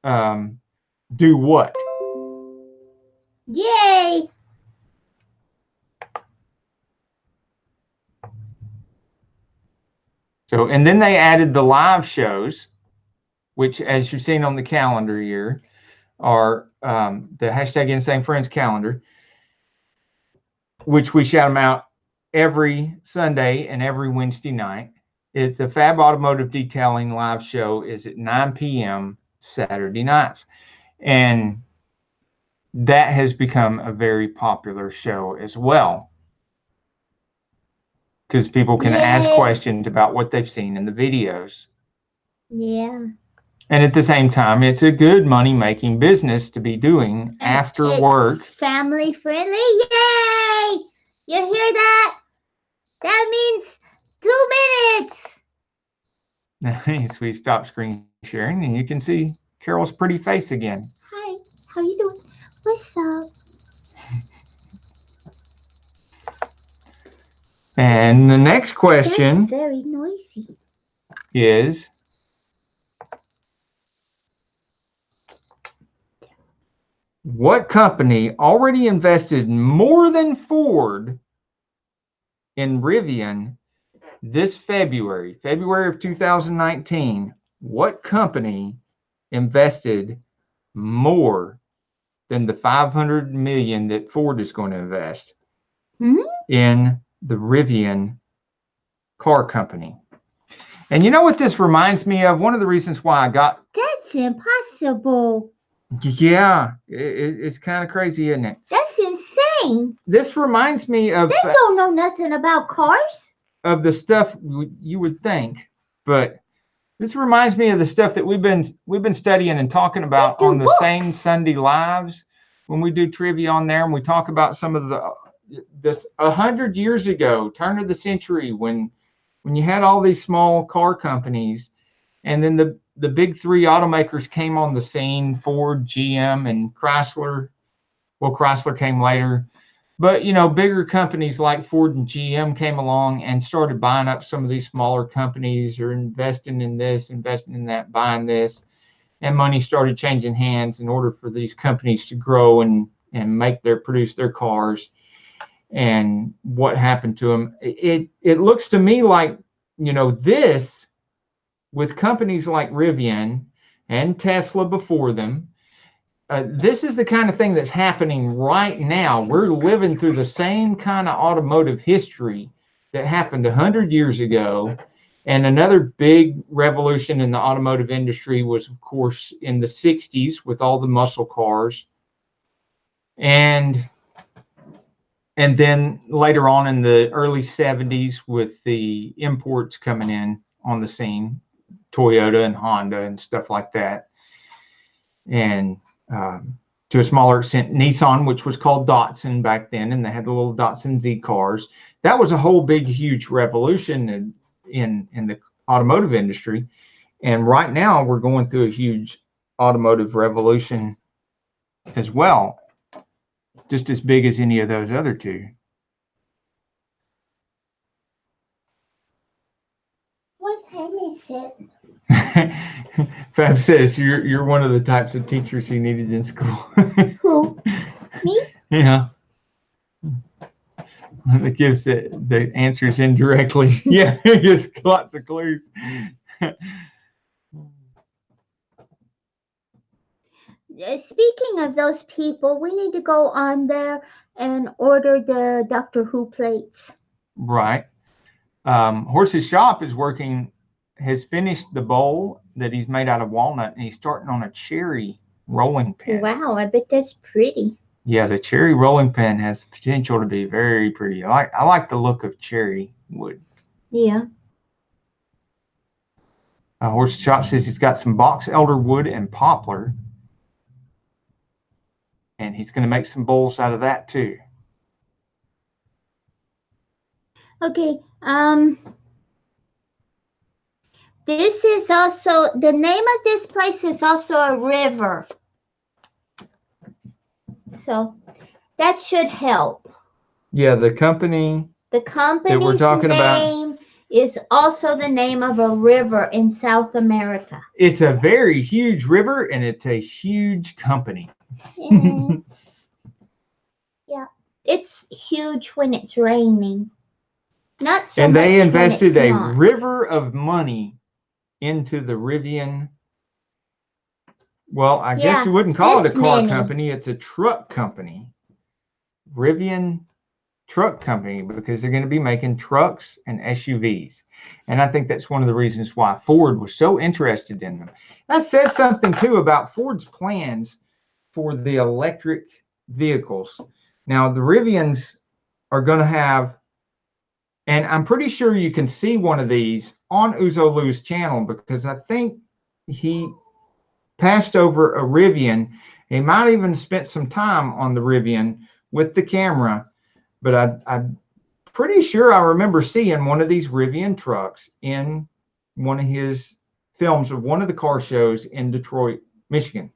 Speaker 2: do what.
Speaker 1: Yay!
Speaker 2: So, and then they added the live shows, which, as you've seen on the calendar here, are the hashtag Insane Friends calendar, which we shout them out every Sunday and every Wednesday night. It's the Fab Automotive Detailing live show is at 9 p.m. Saturday nights. And that has become a very popular show as well, because people can ask questions about what they've seen in the videos.
Speaker 1: Yeah.
Speaker 2: And at the same time, it's a good money-making business to be doing after work.
Speaker 1: Family friendly. Yay! You hear that? That means 2 minutes.
Speaker 2: Nice. We stop screen sharing, and you can see Carol's pretty face again.
Speaker 1: Hi. How you doing? What's up?
Speaker 2: And the next question
Speaker 1: That's very noisy.
Speaker 2: is, what company already invested more than Ford in Rivian this February of 2019? What company invested more than the $500 million that Ford is going to invest in the Rivian car company? And you know what this reminds me of? One of the reasons why I got...
Speaker 1: That's impossible.
Speaker 2: Yeah, it's kind of crazy, isn't it?
Speaker 1: That's insane.
Speaker 2: This reminds me of...
Speaker 1: They don't know nothing about cars.
Speaker 2: Of the stuff you would think, but this reminds me of the stuff that we've been studying and talking about on the Sane Sunday Lives, when we do trivia on there, and we talk about some of this 100 years ago, turn of the century, when you had all these small car companies, and then the big three automakers came on the scene: Ford, GM, and Chrysler. Well, Chrysler came later. But, you know, bigger companies like Ford and GM came along and started buying up some of these smaller companies, or investing in this, investing in that, buying this. And money started changing hands in order for these companies to grow and produce their cars. And what happened to them? It looks to me like, you know, this, with companies like Rivian and Tesla before them, this is the kind of thing that's happening right now. We're living through the same kind of automotive history that happened 100 years ago. And another big revolution in the automotive industry was, of course, in the 60s with all the muscle cars. And then later on in the early 70s with the imports coming in on the scene, Toyota and Honda and stuff like that. And to a smaller extent, Nissan, which was called Datsun back then, and they had the little Datsun Z cars. That was a whole big, huge revolution in the automotive industry. And right now, we're going through a huge automotive revolution as well, just as big as any of those other two.
Speaker 1: What time is it?
Speaker 2: Fab says you're one of the types of teachers he needed in school.
Speaker 1: Who? Me?
Speaker 2: Yeah. That gives the answers indirectly. Yeah, just lots of clues.
Speaker 1: speaking of those people, we need to go on there and order the Doctor Who plates.
Speaker 2: Right. Horse's Shop has finished the bowl that he's made out of walnut, and he's starting on a cherry rolling pin.
Speaker 1: Wow, I bet that's pretty.
Speaker 2: Yeah, the cherry rolling pin has potential to be very pretty. I like the look of cherry wood.
Speaker 1: Yeah.
Speaker 2: Horse's Shop says he's got some box elder wood and poplar, and he's going to make some bowls out of that too.
Speaker 1: Okay. This is also, the name of this place is also a river. So that should help.
Speaker 2: Yeah, the company
Speaker 1: company's
Speaker 2: we're talking
Speaker 1: name is also the name of a river in South America.
Speaker 2: It's a very huge river, and it's a huge company.
Speaker 1: Yeah. Yeah. It's huge when it's raining. Not so
Speaker 2: and
Speaker 1: much
Speaker 2: they invested
Speaker 1: when it's
Speaker 2: a
Speaker 1: not.
Speaker 2: river of money into the Rivian. Well, I guess you wouldn't call it a car company. It's a truck company. Rivian Truck Company, because they're going to be making trucks and SUVs. And I think that's one of the reasons why Ford was so interested in them. That says something, too, about Ford's plans for the electric vehicles. Now, the Rivians are going to have, and I'm pretty sure you can see one of these on Uzolu's channel, because I think he passed over a Rivian. He might even spent some time on the Rivian with the camera, but I'm pretty sure I remember seeing one of these Rivian trucks in one of his films of one of the car shows in Detroit, Michigan,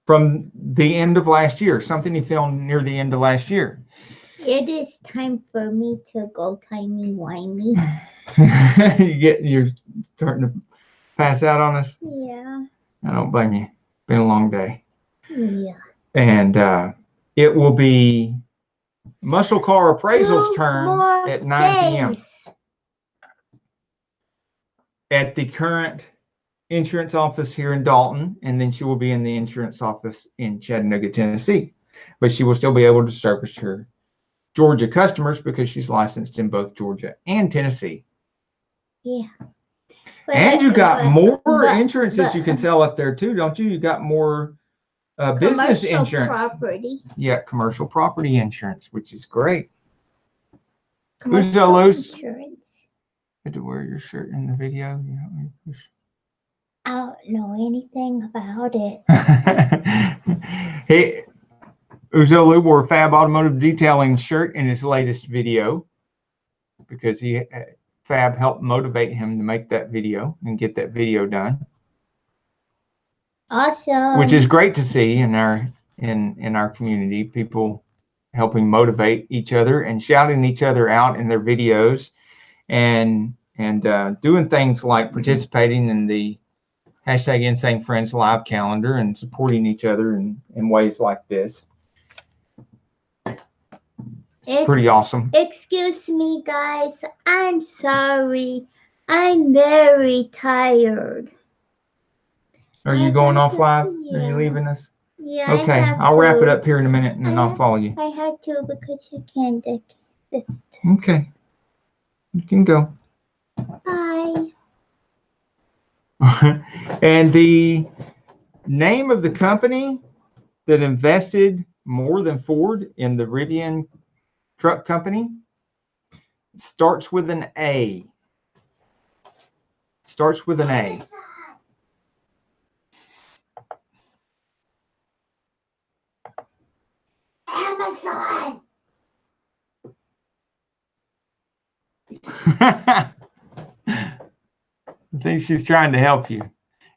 Speaker 2: from the end of last year, something he filmed near the end of last year.
Speaker 1: It is time for me to go timey-wimey.
Speaker 2: You're starting to pass out on us?
Speaker 1: Yeah.
Speaker 2: I don't blame you. Been a long day.
Speaker 1: Yeah.
Speaker 2: And it will be Muscle Car Appraisal's turn at 9 p.m. at the current insurance office here in Dalton, and then she will be in the insurance office in Chattanooga, Tennessee. But she will still be able to service her Georgia customers because she's licensed in both Georgia and Tennessee.
Speaker 1: Yeah.
Speaker 2: And you got more insurances you can sell up there too, don't you? You got more business insurance.
Speaker 1: Property.
Speaker 2: Yeah, commercial property insurance, which is great.
Speaker 1: Commercial insurance.
Speaker 2: Had to wear your shirt in the video.
Speaker 1: I don't know anything about it.
Speaker 2: Hey, Uzolu wore a Fab Automotive Detailing shirt in his latest video because Fab helped motivate him to make that video and get that video done.
Speaker 1: Awesome.
Speaker 2: Which is great to see in our community, people helping motivate each other and shouting each other out in their videos, and doing things like participating in the #InsaneFriends live calendar and supporting each other in ways like this. It's pretty awesome.
Speaker 1: Excuse me, guys. I'm sorry. I'm very tired.
Speaker 2: Are you going off live? Yeah. Are you leaving us?
Speaker 1: Yeah.
Speaker 2: Okay, I'll wrap it up here in a minute, and then I'll follow you.
Speaker 1: I had to because you can't.
Speaker 2: Okay. You can go.
Speaker 1: Bye.
Speaker 2: And the name of the company that invested more than Ford in the Rivian Truck Company starts with an A. Starts with an A.
Speaker 1: Amazon.
Speaker 2: I think she's trying to help you.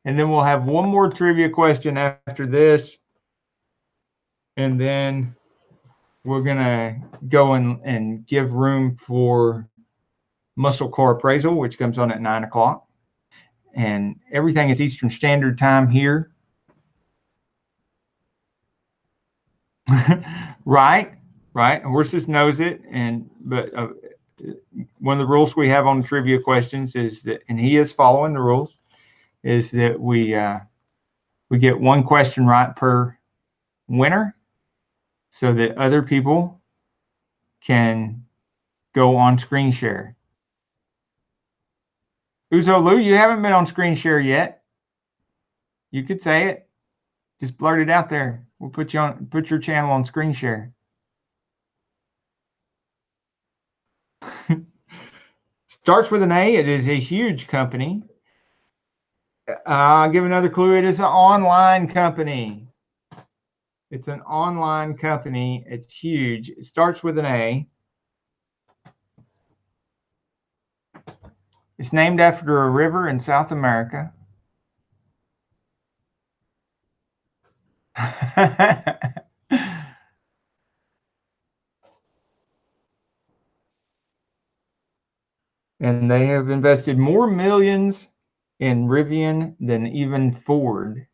Speaker 2: And then we'll have one more trivia question after this. And then we're going to go and give room for Muscle Car Appraisal, which comes on at 9 o'clock. And everything is Eastern Standard Time here. Right. Horses knows it. But one of the rules we have on the trivia questions is that, and he is following the rules, is that we We get one question right per winner so that other people can go on screen share. Uzo Lou, you haven't been on screen share yet. You could say it. Just blurt it out there. We'll put your channel on screen share. Starts with an A. It is a huge company. I'll give another clue. It is an online company. It's an online company. It's huge. It starts with an A. It's named after a river in South America. And they have invested more millions in Rivian than even Ford.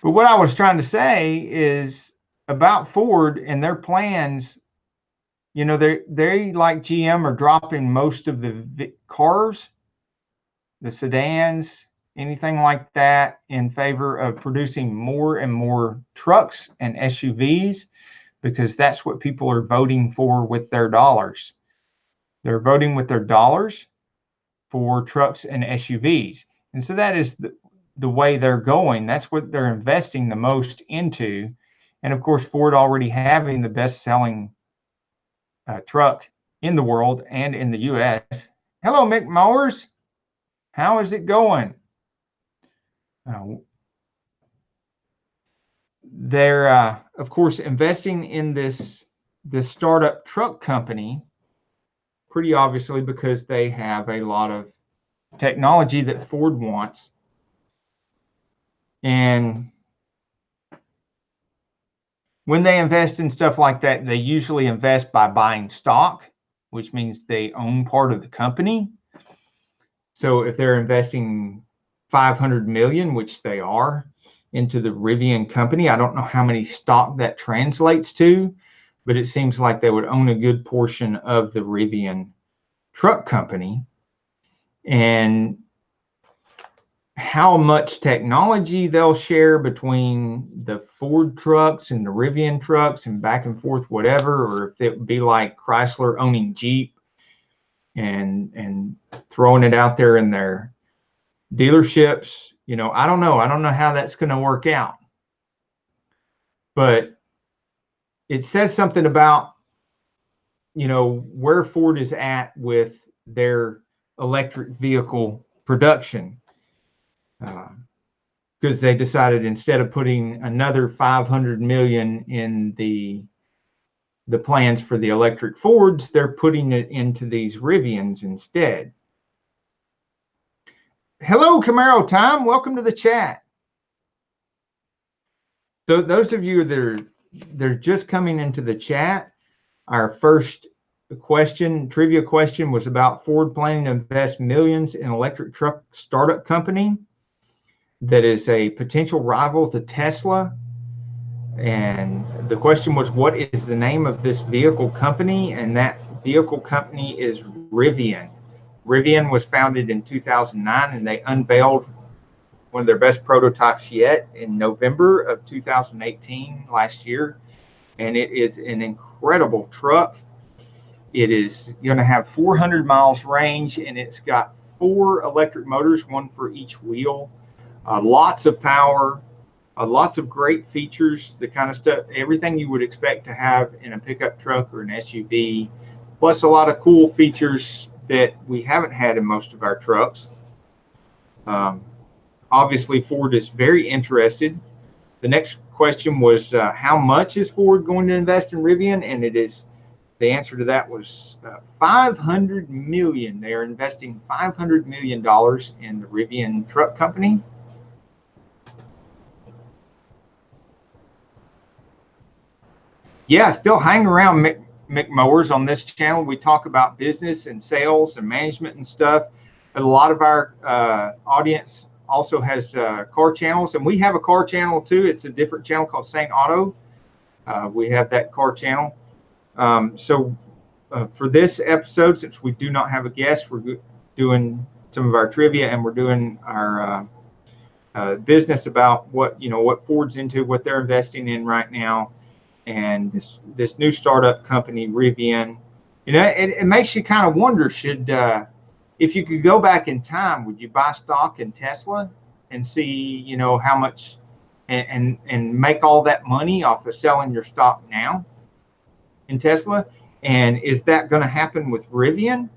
Speaker 2: But what I was trying to say is about Ford and their plans. You know, they like GM are dropping most of the cars, the sedans, anything like that, in favor of producing more and more trucks and SUVs, because that's what people are voting for with their dollars. They're voting with their dollars for trucks and SUVs. And so that is the way they're going. That's what they're investing the most into. And of course, Ford already having the best-selling truck in the world and in the U.S. Hello, Mick Mowers. How is it going? They're, of course, investing in this startup truck company, pretty obviously because they have a lot of technology that Ford wants. And when they invest in stuff like that, they usually invest by buying stock, which means they own part of the company. So if they're investing 500 million, which they are, into the Rivian company, I don't know how many stock that translates to, but it seems like they would own a good portion of the Rivian truck company. And how much technology they'll share between the Ford trucks and the Rivian trucks and back and forth, whatever, or if it would be like Chrysler owning Jeep and throwing it out there in their dealerships, you know, I don't know. I don't know how that's going to work out. But it says something about, you know, where Ford is at with their electric vehicle production. Because they decided, instead of putting another 500 million in the plans for the electric Fords, they're putting it into these Rivians instead. Hello, Camaro Time. Welcome to the chat. So those of you that they're just coming into the chat, our first trivia question was about Ford planning to invest millions in electric truck startup company that is a potential rival to Tesla. And the question was, what is the name of this vehicle company? And that vehicle company is Rivian. Rivian was founded in 2009, and they unveiled one of their best prototypes yet in November of 2018, last year. And it is an incredible truck. It is going to have 400 miles range, and it's got 4 electric motors, one for each wheel. Lots of power, lots of great features, the kind of stuff, everything you would expect to have in a pickup truck or an SUV, plus a lot of cool features that we haven't had in most of our trucks. Obviously, Ford is very interested. The next question was, how much is Ford going to invest in Rivian? And the answer to that was 500 million. They are investing $500 million in the Rivian truck company. Yeah, still hang around Mick Mowers on this channel. We talk about business and sales and management and stuff. And a lot of our audience also has car channels, and we have a car channel too. It's a different channel called Sane Auto. We have that car channel. So for this episode, since we do not have a guest, we're doing some of our trivia, and we're doing our business about what what Ford's into, what they're investing in right now, and this new startup company Rivian. It makes you kind of wonder, should if you could go back in time, would you buy stock in Tesla and see how much and make all that money off of selling your stock now in Tesla? And is that going to happen with Rivian?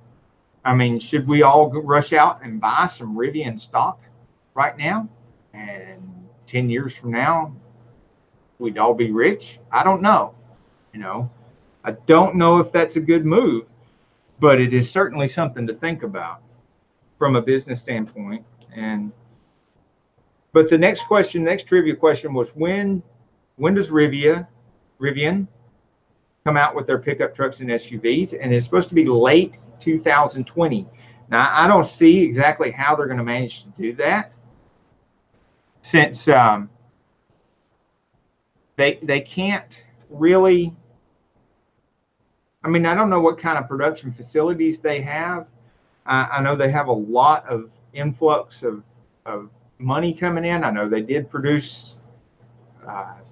Speaker 2: I mean, should we all rush out and buy some Rivian stock right now? And 10 years from now, we'd all be rich? I don't know. I don't know if that's a good move, but it is certainly something to think about from a business standpoint. But the next trivia question was, when does Rivian come out with their pickup trucks and SUVs? And it's supposed to be late 2020. Now, I don't see exactly how they're going to manage to do that, since they can't really. I mean, I don't know what kind of production facilities they have. I know they have a lot of influx of money coming in. I know they did produce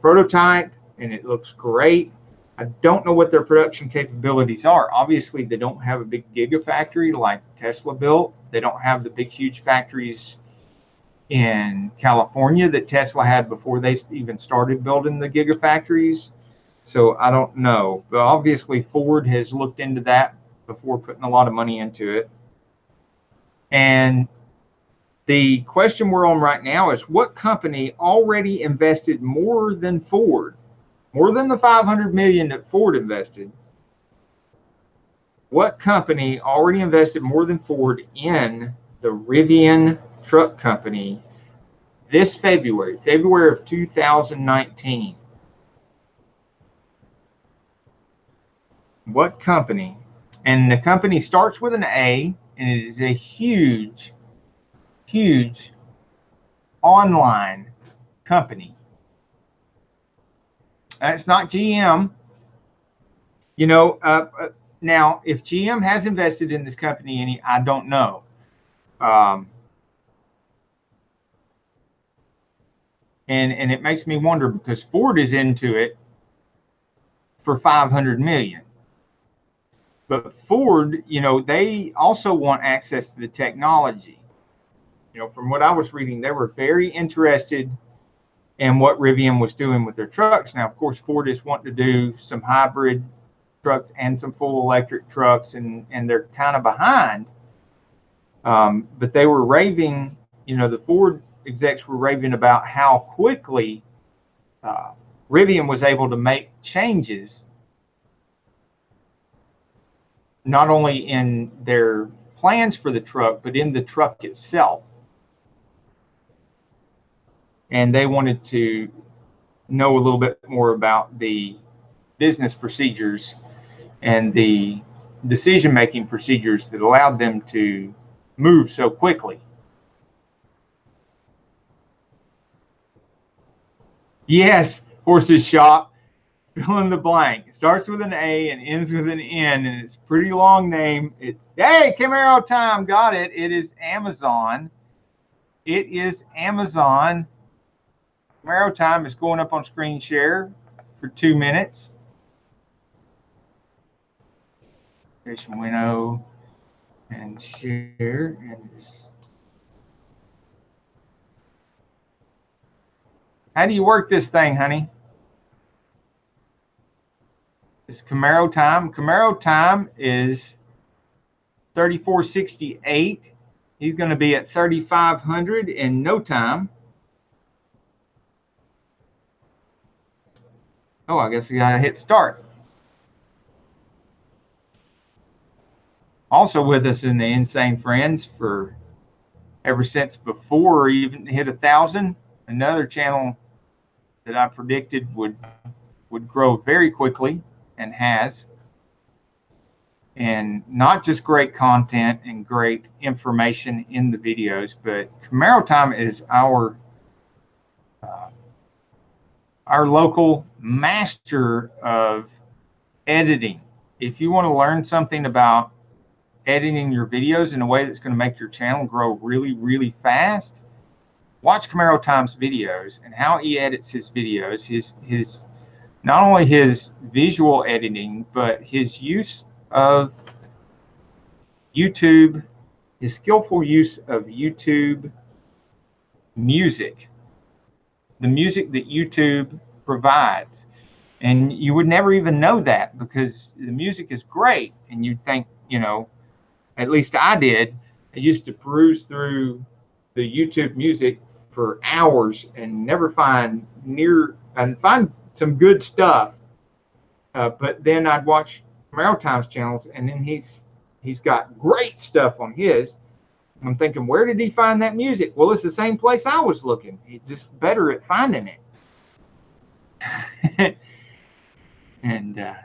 Speaker 2: prototype, and it looks great. I don't know what their production capabilities are. Obviously, they don't have a big gigafactory like Tesla built. They don't have the big, huge factories in California that Tesla had before they even started building the gigafactories. So I don't know. But obviously, Ford has looked into that before putting a lot of money into it. And the question we're on right now is, what company already invested more than Ford? More than the $500 million that Ford invested. What company already invested more than Ford in the Rivian truck company this February of 2019? What company? And the company starts with an A, and it is a huge, huge online company. It's not GM. Now, if GM has invested in this company, I don't know. And it makes me wonder, because Ford is into it for $500 million. But Ford, they also want access to the technology. From what I was reading, they were very interested in what Rivian was doing with their trucks. Now, of course, Ford is wanting to do some hybrid trucks and some full electric trucks, and they're kind of behind. But they were raving, the Ford execs were raving about how quickly Rivian was able to make changes, not only in their plans for the truck, but in the truck itself. And they wanted to know a little bit more about the business procedures and the decision-making procedures that allowed them to move so quickly. Yes, Horse's Shop, fill in the blank. It starts with an A and ends with an N, and it's a pretty long name. Hey, Camaro time, got it. It is Amazon. It is Amazon. Camaro time is going up on screen share for 2 minutes. Window and share, and how do you work this thing, honey? It's Camaro time. Camaro time is 3468. He's going to be at 3500 in no time. Oh, I guess we got to hit start. Also with us in the Insane Friends for ever since before we even hit 1,000. Another channel that I predicted would grow very quickly, and has. And not just great content and great information in the videos, but Camaro Time is our local master of editing. If you want to learn something about editing your videos in a way that's going to make your channel grow really, really fast, watch Camaro Time's videos and how he edits his videos, his not only his visual editing, but his use of YouTube, his skillful use of YouTube music, the music that YouTube provides. And you would never even know that because the music is great. And you'd think, at least I did. I used to peruse through the YouTube music for hours and never find some good stuff. But then I'd watch Camaro Times channels, and then he's got great stuff on his. I'm thinking, where did he find that music? Well, it's the same place I was looking. He's just better at finding it. And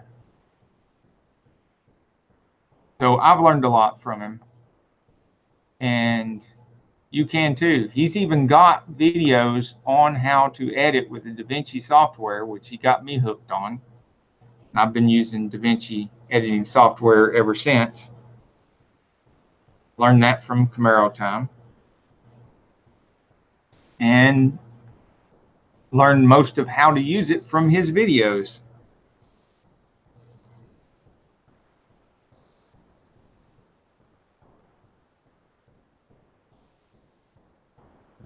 Speaker 2: so I've learned a lot from him. And you can too. He's even got videos on how to edit with the DaVinci software, which he got me hooked on. I've been using DaVinci editing software ever since. Learned that from Camaro Time. And learned most of how to use it from his videos.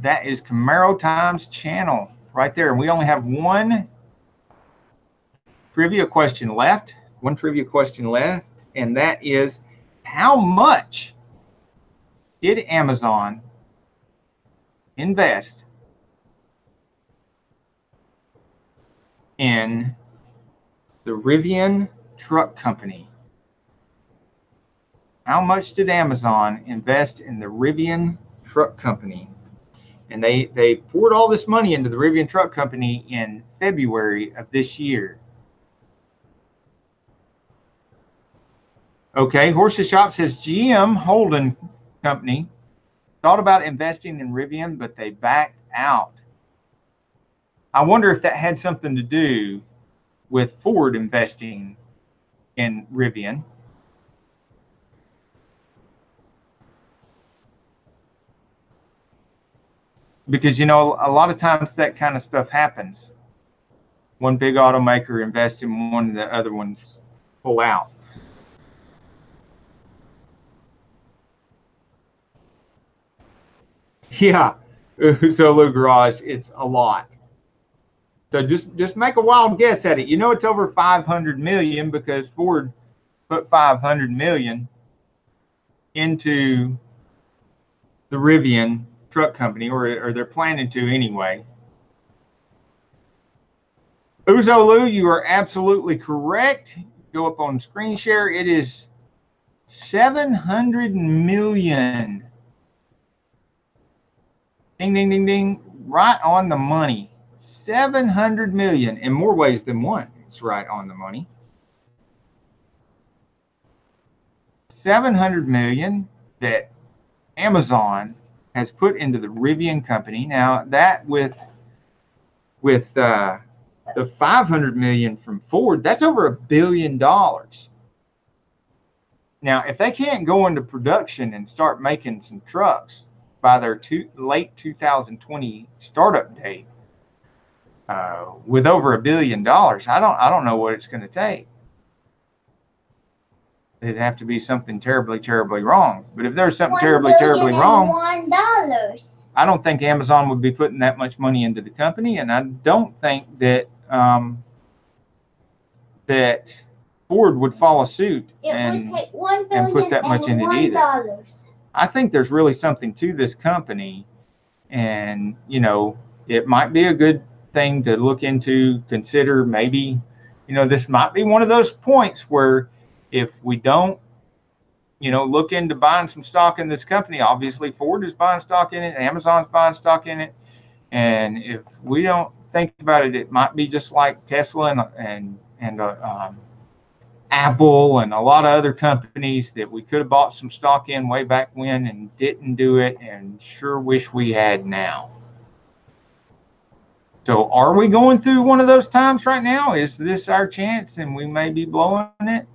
Speaker 2: That is Camaro Time's channel right there. And we only have one trivia question left. And that is, how much did Amazon invest in the Rivian Truck Company? How much did Amazon invest in the Rivian Truck Company? And they poured all this money into the Rivian Truck Company in February of this year. Okay, Horses Shop says GM Holden Company thought about investing in Rivian, but they backed out. I wonder if that had something to do with Ford investing in Rivian. Because, a lot of times that kind of stuff happens. One big automaker invests in one, and the other ones pull out. Yeah, Zulu Garage, it's a lot. So just make a wild guess at it. It's over 500 million because Ford put 500 million into the Rivian Truck Company, or they're planning to anyway. Uzolu, you are absolutely correct. Go up on screen share. It is 700 million. Ding, ding, ding, ding. Right on the money. 700 million in more ways than one. It's right on the money. 700 million that Amazon has put into the Rivian Company. Now that with the 500 million from Ford, that's over $1 billion. Now, if they can't go into production and start making some trucks by their late 2020 startup date, with over $1 billion, I don't know what it's going to take. It'd have to be something terribly, terribly wrong. But if there's something terribly, terribly wrong, $1. I don't think Amazon would be putting that much money into the company, and I don't think that that Ford would follow suit and put that much in it either. I think there's really something to this company, and it might be a good thing to look into, consider. Maybe this might be one of those points where if we don't look into buying some stock in this company, obviously Ford is buying stock in it, Amazon's buying stock in it, and if we don't think about it, it might be just like Tesla and Apple and a lot of other companies that we could have bought some stock in way back when and didn't do it, and sure wish we had now. So are we going through one of those times right now? Is this our chance and we may be blowing it?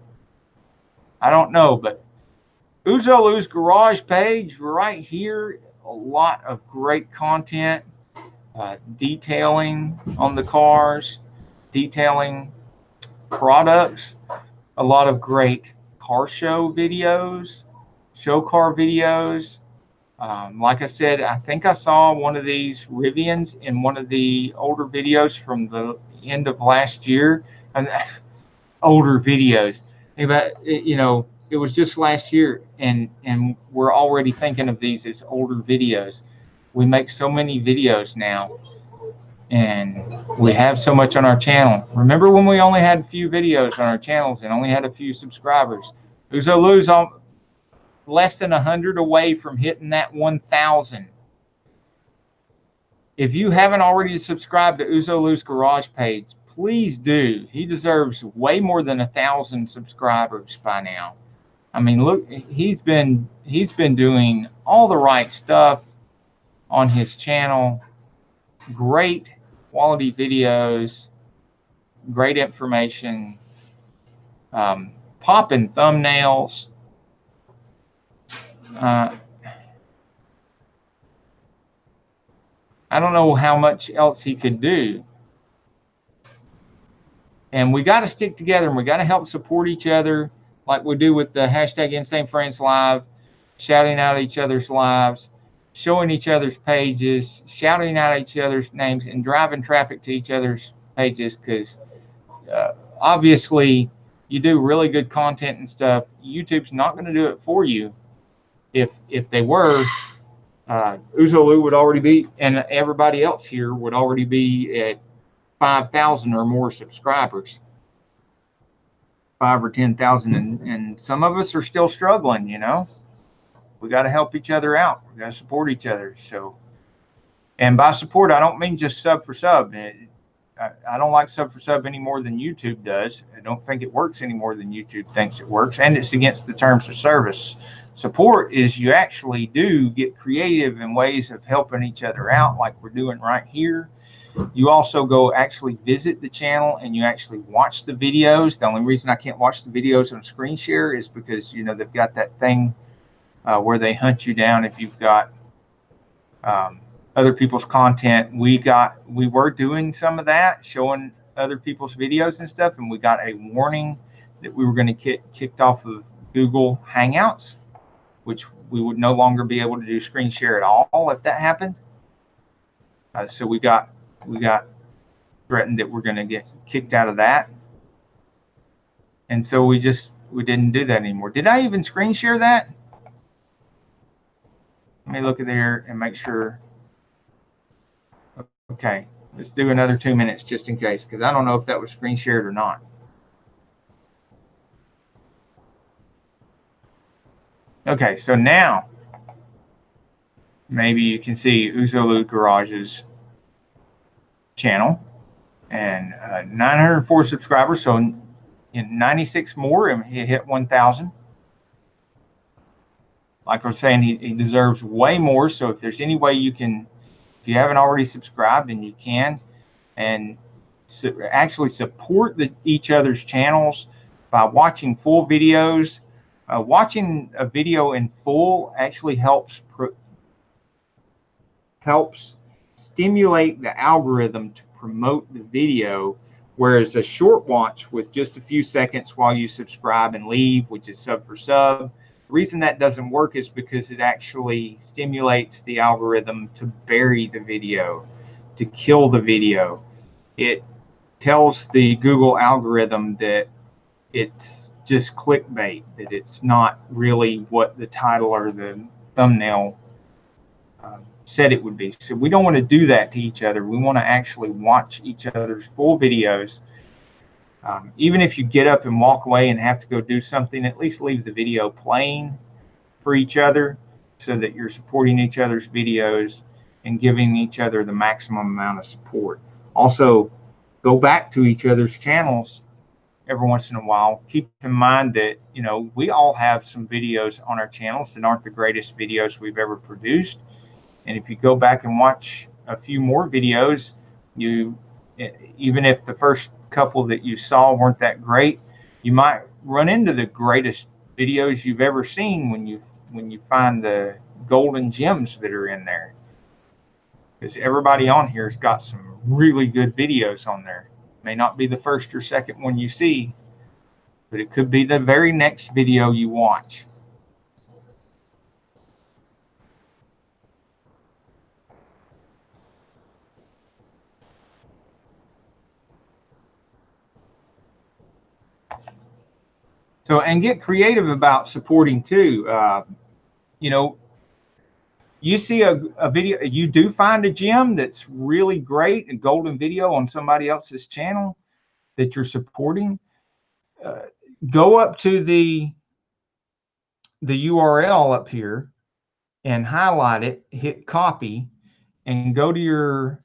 Speaker 2: I don't know, but Uzolu's garage page right here a lot of great content, detailing on the cars, detailing products, a lot of great car show videos, show car videos. Like I said, I think I saw one of these Rivians in one of the older videos from the end of last year. And older videos, but it was just last year, and we're already thinking of these as older videos. We make so many videos now, and we have so much on our channel. Remember when we only had a few videos on our channels and only had a few subscribers? Uzolu's on less than 100 away from hitting that 1,000. If you haven't already subscribed to Uzolu's Garage page, please do. He deserves way more than 1,000 subscribers by now. I mean, look, he's been doing all the right stuff on his channel. Great quality videos, great information, popping thumbnails. I don't know how much else he could do. And we got to stick together, and we got to help support each other like we do with the hashtag Insanefriends Live, shouting out each other's lives, showing each other's pages, shouting out each other's names, and driving traffic to each other's pages, because obviously you do really good content and stuff. YouTube's not going to do it for you. If they were, Uzolu would already be, and everybody else here would already be at 5,000 or more subscribers, 5 or 10,000, and some of us are still struggling. We got to help each other out. We got to support each other. So, and by support, I don't mean just sub for sub. I don't like sub for sub any more than YouTube does. I don't think it works any more than YouTube thinks it works, and it's against the terms of service. Support is you actually do get creative in ways of helping each other out, like we're doing right here. You also go actually visit the channel and you actually watch the videos. The only reason I can't watch the videos on screen share is because they've got that thing where they hunt you down if you've got other people's content. We were doing some of that, showing other people's videos and stuff, and we got a warning that we were going to get kicked off of Google Hangouts, which we would no longer be able to do screen share at all if that happened. So we got threatened that we're going to get kicked out of that, and so we didn't do that anymore. Did I even screen share that? Let me look at there and make sure. Okay, let's do another 2 minutes just in case, because I don't know if that was screen shared or not. Okay, so now maybe you can see Uzolu Garage's channel, and 904 subscribers. So in 96 more, and he hit 1,000. Like I was saying, he deserves way more. So if there's any way you can, if you haven't already subscribed, and you can, and actually support each other's channels by watching full videos. Watching a video in full actually helps stimulate the algorithm to promote the video, whereas a short watch with just a few seconds while you subscribe and leave, which is sub for sub, the reason that doesn't work is because it actually stimulates the algorithm to bury the video, to kill the video. It tells the Google algorithm that it's just clickbait, that it's not really what the title or the thumbnail said it would be. So we don't want to do that to each other. We want to actually watch each other's full videos. Even if you get up and walk away and have to go do something, at least leave the video playing for each other, so that you're supporting each other's videos and giving each other the maximum amount of support. Also, go back to each other's channels every once in a while. Keep in mind that we all have some videos on our channels that aren't the greatest videos we've ever produced. And if you go back and watch a few more videos, even if the first couple that you saw weren't that great, you might run into the greatest videos you've ever seen when you find the golden gems that are in there. Because everybody on here has got some really good videos on there. May not be the first or second one you see, but it could be the very next video you watch. So, and get creative about supporting too. You know, you see a video, you do find a gem that's really great, a golden video on somebody else's channel that you're supporting. Go up to the URL up here and highlight it, hit copy, and go to your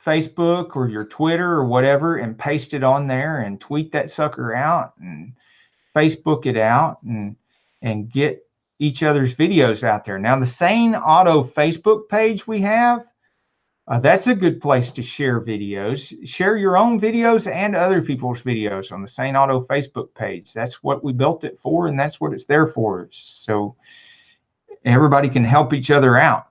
Speaker 2: Facebook or your Twitter or whatever and paste it on there and tweet that sucker out and Facebook it out and get each other's videos out there. Now, the Sane Auto Facebook page we have, that's a good place to share videos. Share your own videos and other people's videos on the Sane Auto Facebook page. That's what we built it for, and that's what it's there for. So everybody can help each other out.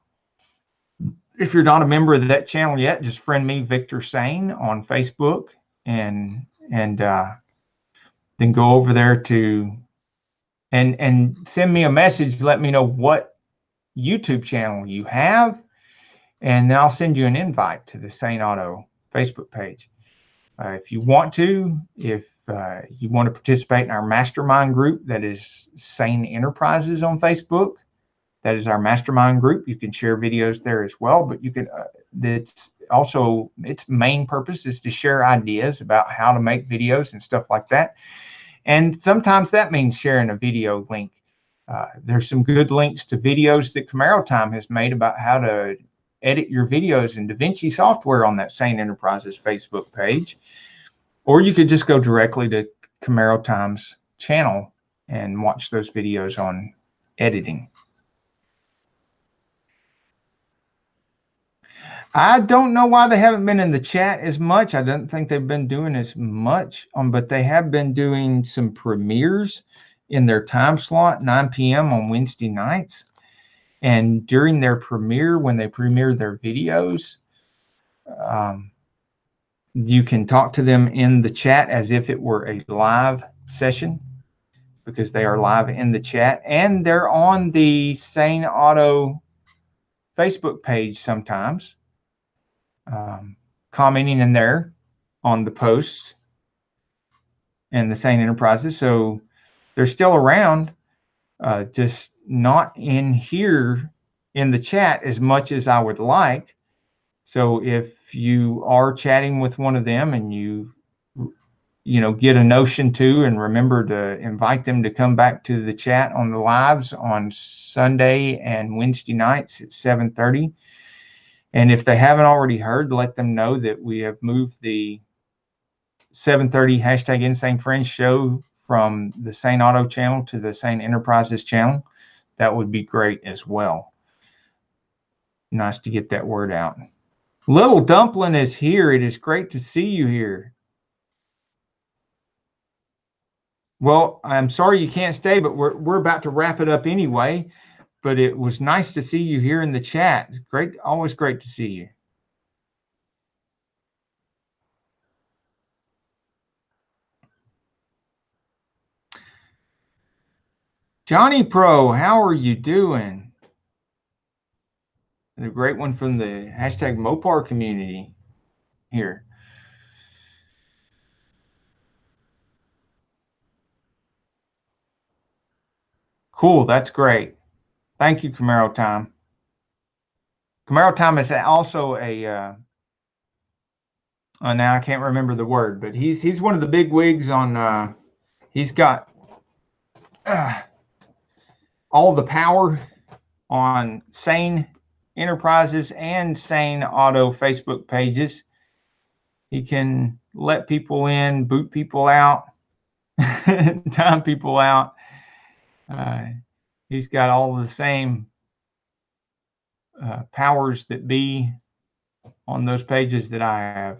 Speaker 2: If you're not a member of that channel yet, just friend me, Victor Sane, on Facebook, and then go over there to and send me a message. Let me know what YouTube channel you have, and then I'll send you an invite to the Sane Auto Facebook page. If you want to, if you want to participate in our mastermind group, that is Sane Enterprises on Facebook. That is our mastermind group. You can share videos there as well, but you can. That's also its main purpose is to share ideas about how to make videos and stuff like that. And sometimes that means sharing a video link. There's some good links to videos that Camaro Time has made about how to edit your videos in DaVinci software on that Sane Enterprises Facebook page. Or you could just go directly to Camaro Time's channel and watch those videos on editing. I don't know why they haven't been in the chat as much. I don't think they've been doing as much, but they have been doing some premieres in their time slot, 9 p.m. on Wednesday nights. And during their premiere, when they premiere their videos, you can talk to them in the chat as if it were a live session, because they are live in the chat. And they're on the Sane Auto Facebook page sometimes. Commenting in there on the posts and the Sane Enterprises. So they're still around, just not in here in the chat as much as I would like. So if you are chatting with one of them and you get a notion to, and remember to invite them to come back to the chat on the lives on Sunday and Wednesday nights at 7:30. And if they haven't already heard, let them know that we have moved the 7:30 #Insanefriends show from the Sane Auto channel to the Sane Enterprises channel. That would be great as well. Nice to get that word out. Little Dumpling is here. It is great to see you here. Well, I'm sorry you can't stay, but we're about to wrap it up anyway. But it was nice to see you here in the chat. It's great, always great to see you. Johnny Pro, how are you doing? The great one from the #Mopar community here. Cool, that's great. Thank you, Camaro Time. Camaro Time is also a now I can't remember the word, but he's one of the big wigs on. He's got all the power on Sane Enterprises and Sane Auto Facebook pages. He can let people in, boot people out, time people out. He's got all the same powers that be on those pages that I have.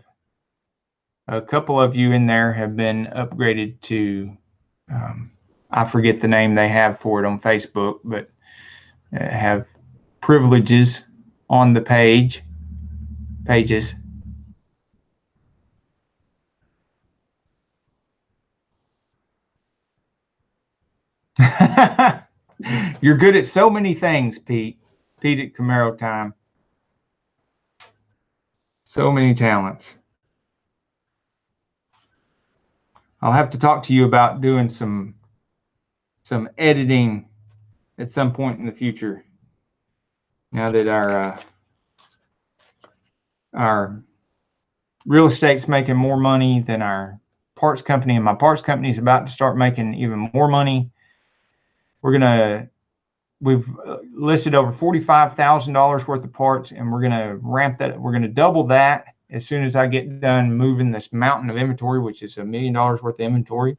Speaker 2: A couple of you in there have been upgraded to, I forget the name they have for it on Facebook, but have privileges on the pages. You're good at so many things, Pete. Pete at Camaro Time. So many talents. I'll have to talk to you about doing some editing at some point in the future. Now that our real estate's making more money than our parts company, and my parts company is about to start making even more money. We've listed over $45,000 worth of parts, and we're gonna ramp that. We're gonna double that as soon as I get done moving this mountain of inventory, which is $1 million worth of inventory.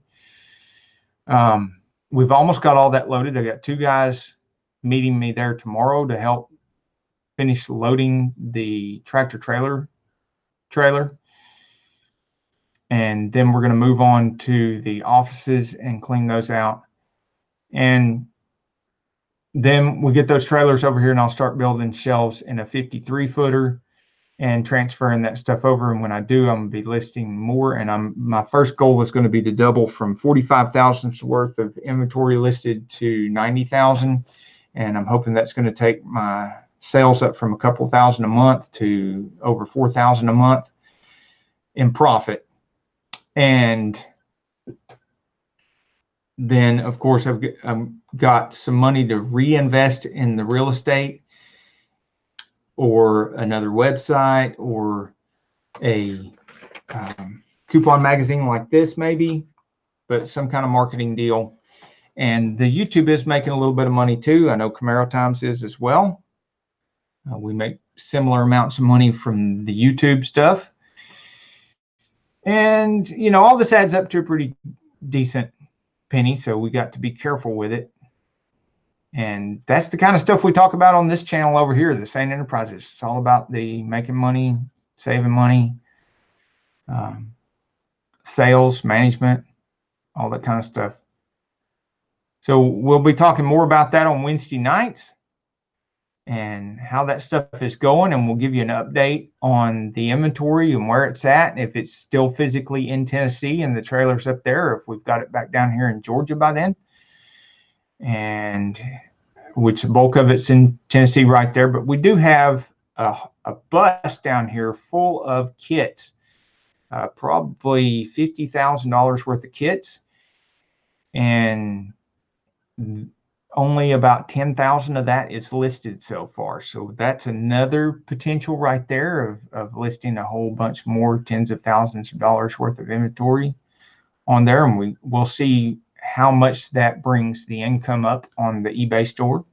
Speaker 2: We've almost got all that loaded. I got 2 guys meeting me there tomorrow to help finish loading the tractor trailer, and then we're going to move on to the offices and clean those out. And then we get those trailers over here, and I'll start building shelves in a 53-footer and transferring that stuff over. And when I do, I'm going to be listing more. And my first goal is going to be to double from 45,000 worth of inventory listed to 90,000. And I'm hoping that's going to take my sales up from a couple thousand a month to over 4,000 a month in profit. And then, of course, I've got some money to reinvest in the real estate or another website or a coupon magazine like this, maybe, but some kind of marketing deal. And the YouTube is making a little bit of money too. I know Camaro Times is as well. We make similar amounts of money from the YouTube stuff. And, you know, all this adds up to a pretty decent penny, so we got to be careful with it. And that's the kind of stuff we talk about on this channel over here, the Sane Enterprises. It's all about the making money, saving money, sales, management, all that kind of stuff. So we'll be talking more about that on Wednesday nights and how that stuff is going, and we'll give you an update on the inventory and where it's at, and if it's still physically in Tennessee and the trailer's up there, or if we've got it back down here in Georgia by then, and which the bulk of it's in Tennessee right there. But we do have a bus down here full of kits, probably $50,000 worth of kits, and only about 10,000 of that is listed so far. So that's another potential right there of listing a whole bunch more, tens of thousands of dollars worth of inventory on there. And we'll see how much that brings the income up on the eBay store.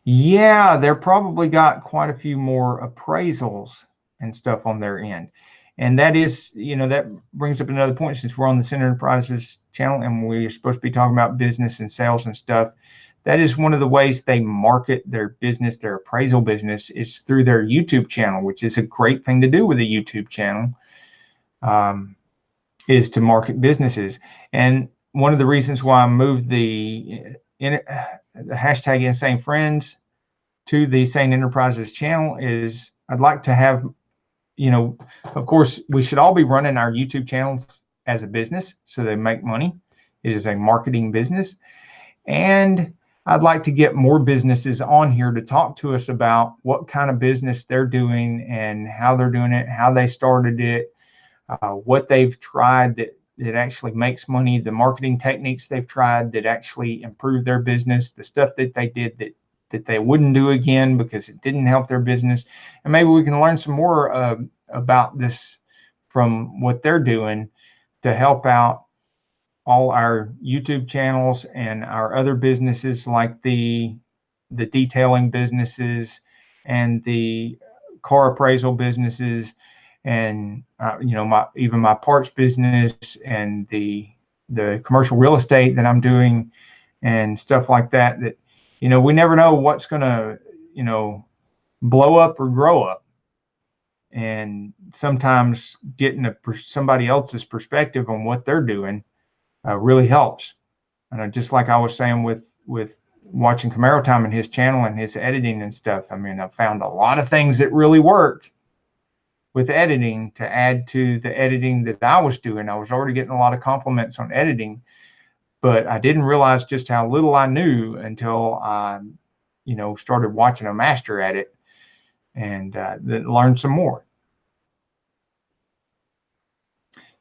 Speaker 2: Yeah, they're probably got quite a few more appraisals and stuff on their end. And that is, you know, that brings up another point, since we're on the Sane Enterprises channel and we're supposed to be talking about business and sales and stuff. That is one of the ways they market their business, their appraisal business, is through their YouTube channel, which is a great thing to do with a YouTube channel, is to market businesses. And one of the reasons why I moved the hashtag Insanefriends to the Sane Enterprises channel is I'd like to have, you know, of course, we should all be running our YouTube channels as a business so they make money. It is a marketing business. And I'd like to get more businesses on here to talk to us about what kind of business they're doing and how they're doing it, how they started it, what they've tried that actually makes money, the marketing techniques they've tried that actually improve their business, the stuff that they did that they wouldn't do again because it didn't help their business. And maybe we can learn some more about this from what they're doing to help out all our YouTube channels and our other businesses, like the detailing businesses and the car appraisal businesses, and you know, even my parts business and the commercial real estate that I'm doing and stuff like that. That, you know, we never know what's going to, you know, blow up or grow up. And sometimes getting somebody else's perspective on what they're doing really helps. And just like I was saying with watching Camaro Time and his channel and his editing and stuff, I mean, I found a lot of things that really work with editing to add to the editing that I was doing. I was already getting a lot of compliments on editing, but I didn't realize just how little I knew until I, started watching a master at it and then learned some more.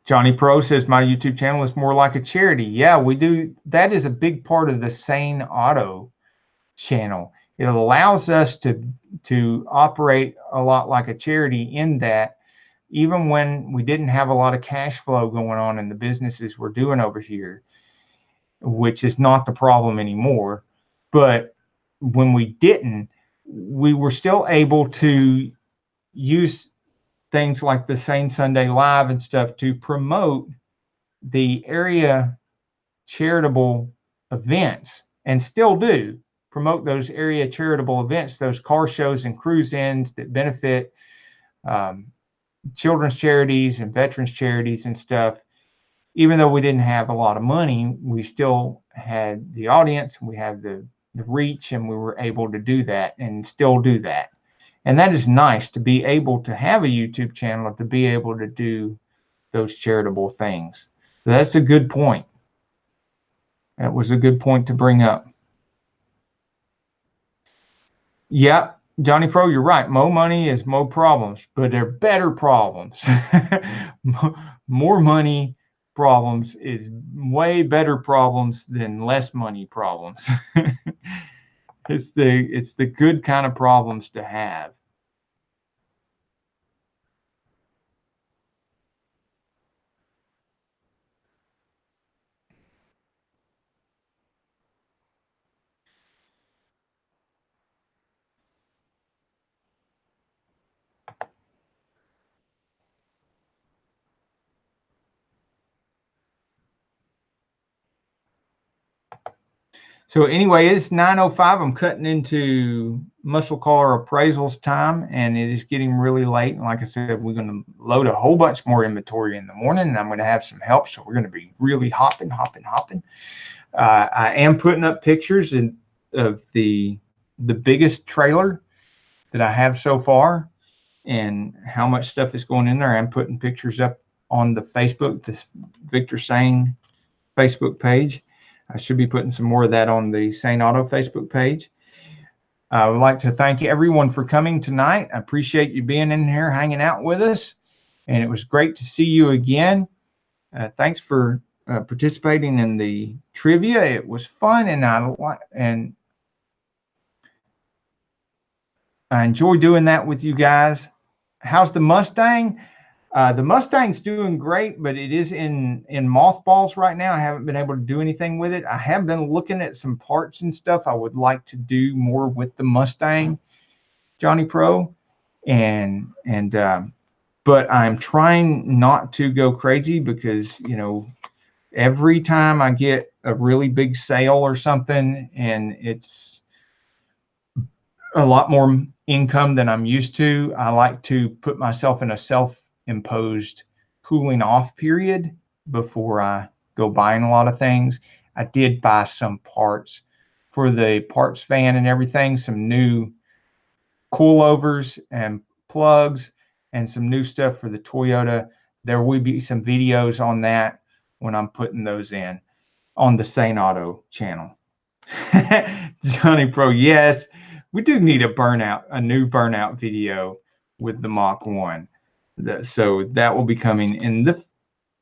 Speaker 2: Johnny Pro says, my YouTube channel is more like a charity. Yeah, we do. That is a big part of the Sane Auto channel. It allows us to operate a lot like a charity in that even when we didn't have a lot of cash flow going on in the businesses we're doing over here, which is not the problem anymore, but when we didn't, we were still able to use things like the Sane Sunday Live and stuff to promote the area charitable events, and still do promote those area charitable events, those car shows and cruise-ins that benefit children's charities and veterans charities and stuff. Even though we didn't have a lot of money, we still had the audience, we had the reach, and we were able to do that and still do that. And that is nice to be able to have a YouTube channel, to be able to do those charitable things. So that's a good point. That was a good point to bring up. Yep, Johnny Pro, you're right. More money is more problems, but they're better problems. More money problems is way better problems than less money problems. It's the good kind of problems to have. So anyway, it's 9:05. I'm cutting into muscle car appraisals time, and it is getting really late. And like I said, we're going to load a whole bunch more inventory in the morning, and I'm going to have some help. So we're going to be really hopping. I am putting up pictures of the biggest trailer that I have so far and how much stuff is going in there. I'm putting pictures up on the Facebook, this Victor Sane Facebook page. I should be putting some more of that on the Sane Auto Facebook page. I would like to thank everyone for coming tonight. I appreciate you being in here, hanging out with us. And it was great to see you again. Thanks for participating in the trivia. It was fun, and I enjoy doing that with you guys. How's the Mustang? The Mustang's doing great, but it is in mothballs right now. I haven't been able to do anything with it. I have been looking at some parts and stuff I would like to do more with the Mustang, Johnny Pro, but I'm trying not to go crazy because, every time I get a really big sale or something and it's a lot more income than I'm used to, I like to put myself in a self-imposed cooling off period before I go buying a lot of things. I did buy some parts for the parts van and everything, some new coilovers and plugs and some new stuff for the Toyota. There will be some videos on that when I'm putting those in on the Sane Auto channel. Johnny Pro, yes, we do need a new burnout video with the Mach 1. So that will be coming in the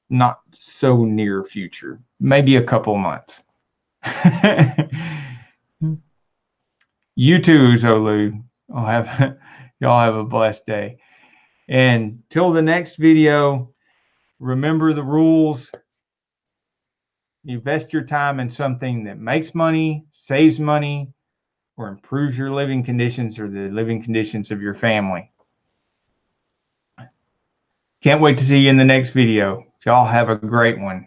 Speaker 2: not so near future, maybe a couple months. You too, Zolu. Y'all have a blessed day. And till the next video, remember the rules. Invest your time in something that makes money, saves money, or improves your living conditions or the living conditions of your family. Can't wait to see you in the next video. Y'all have a great one.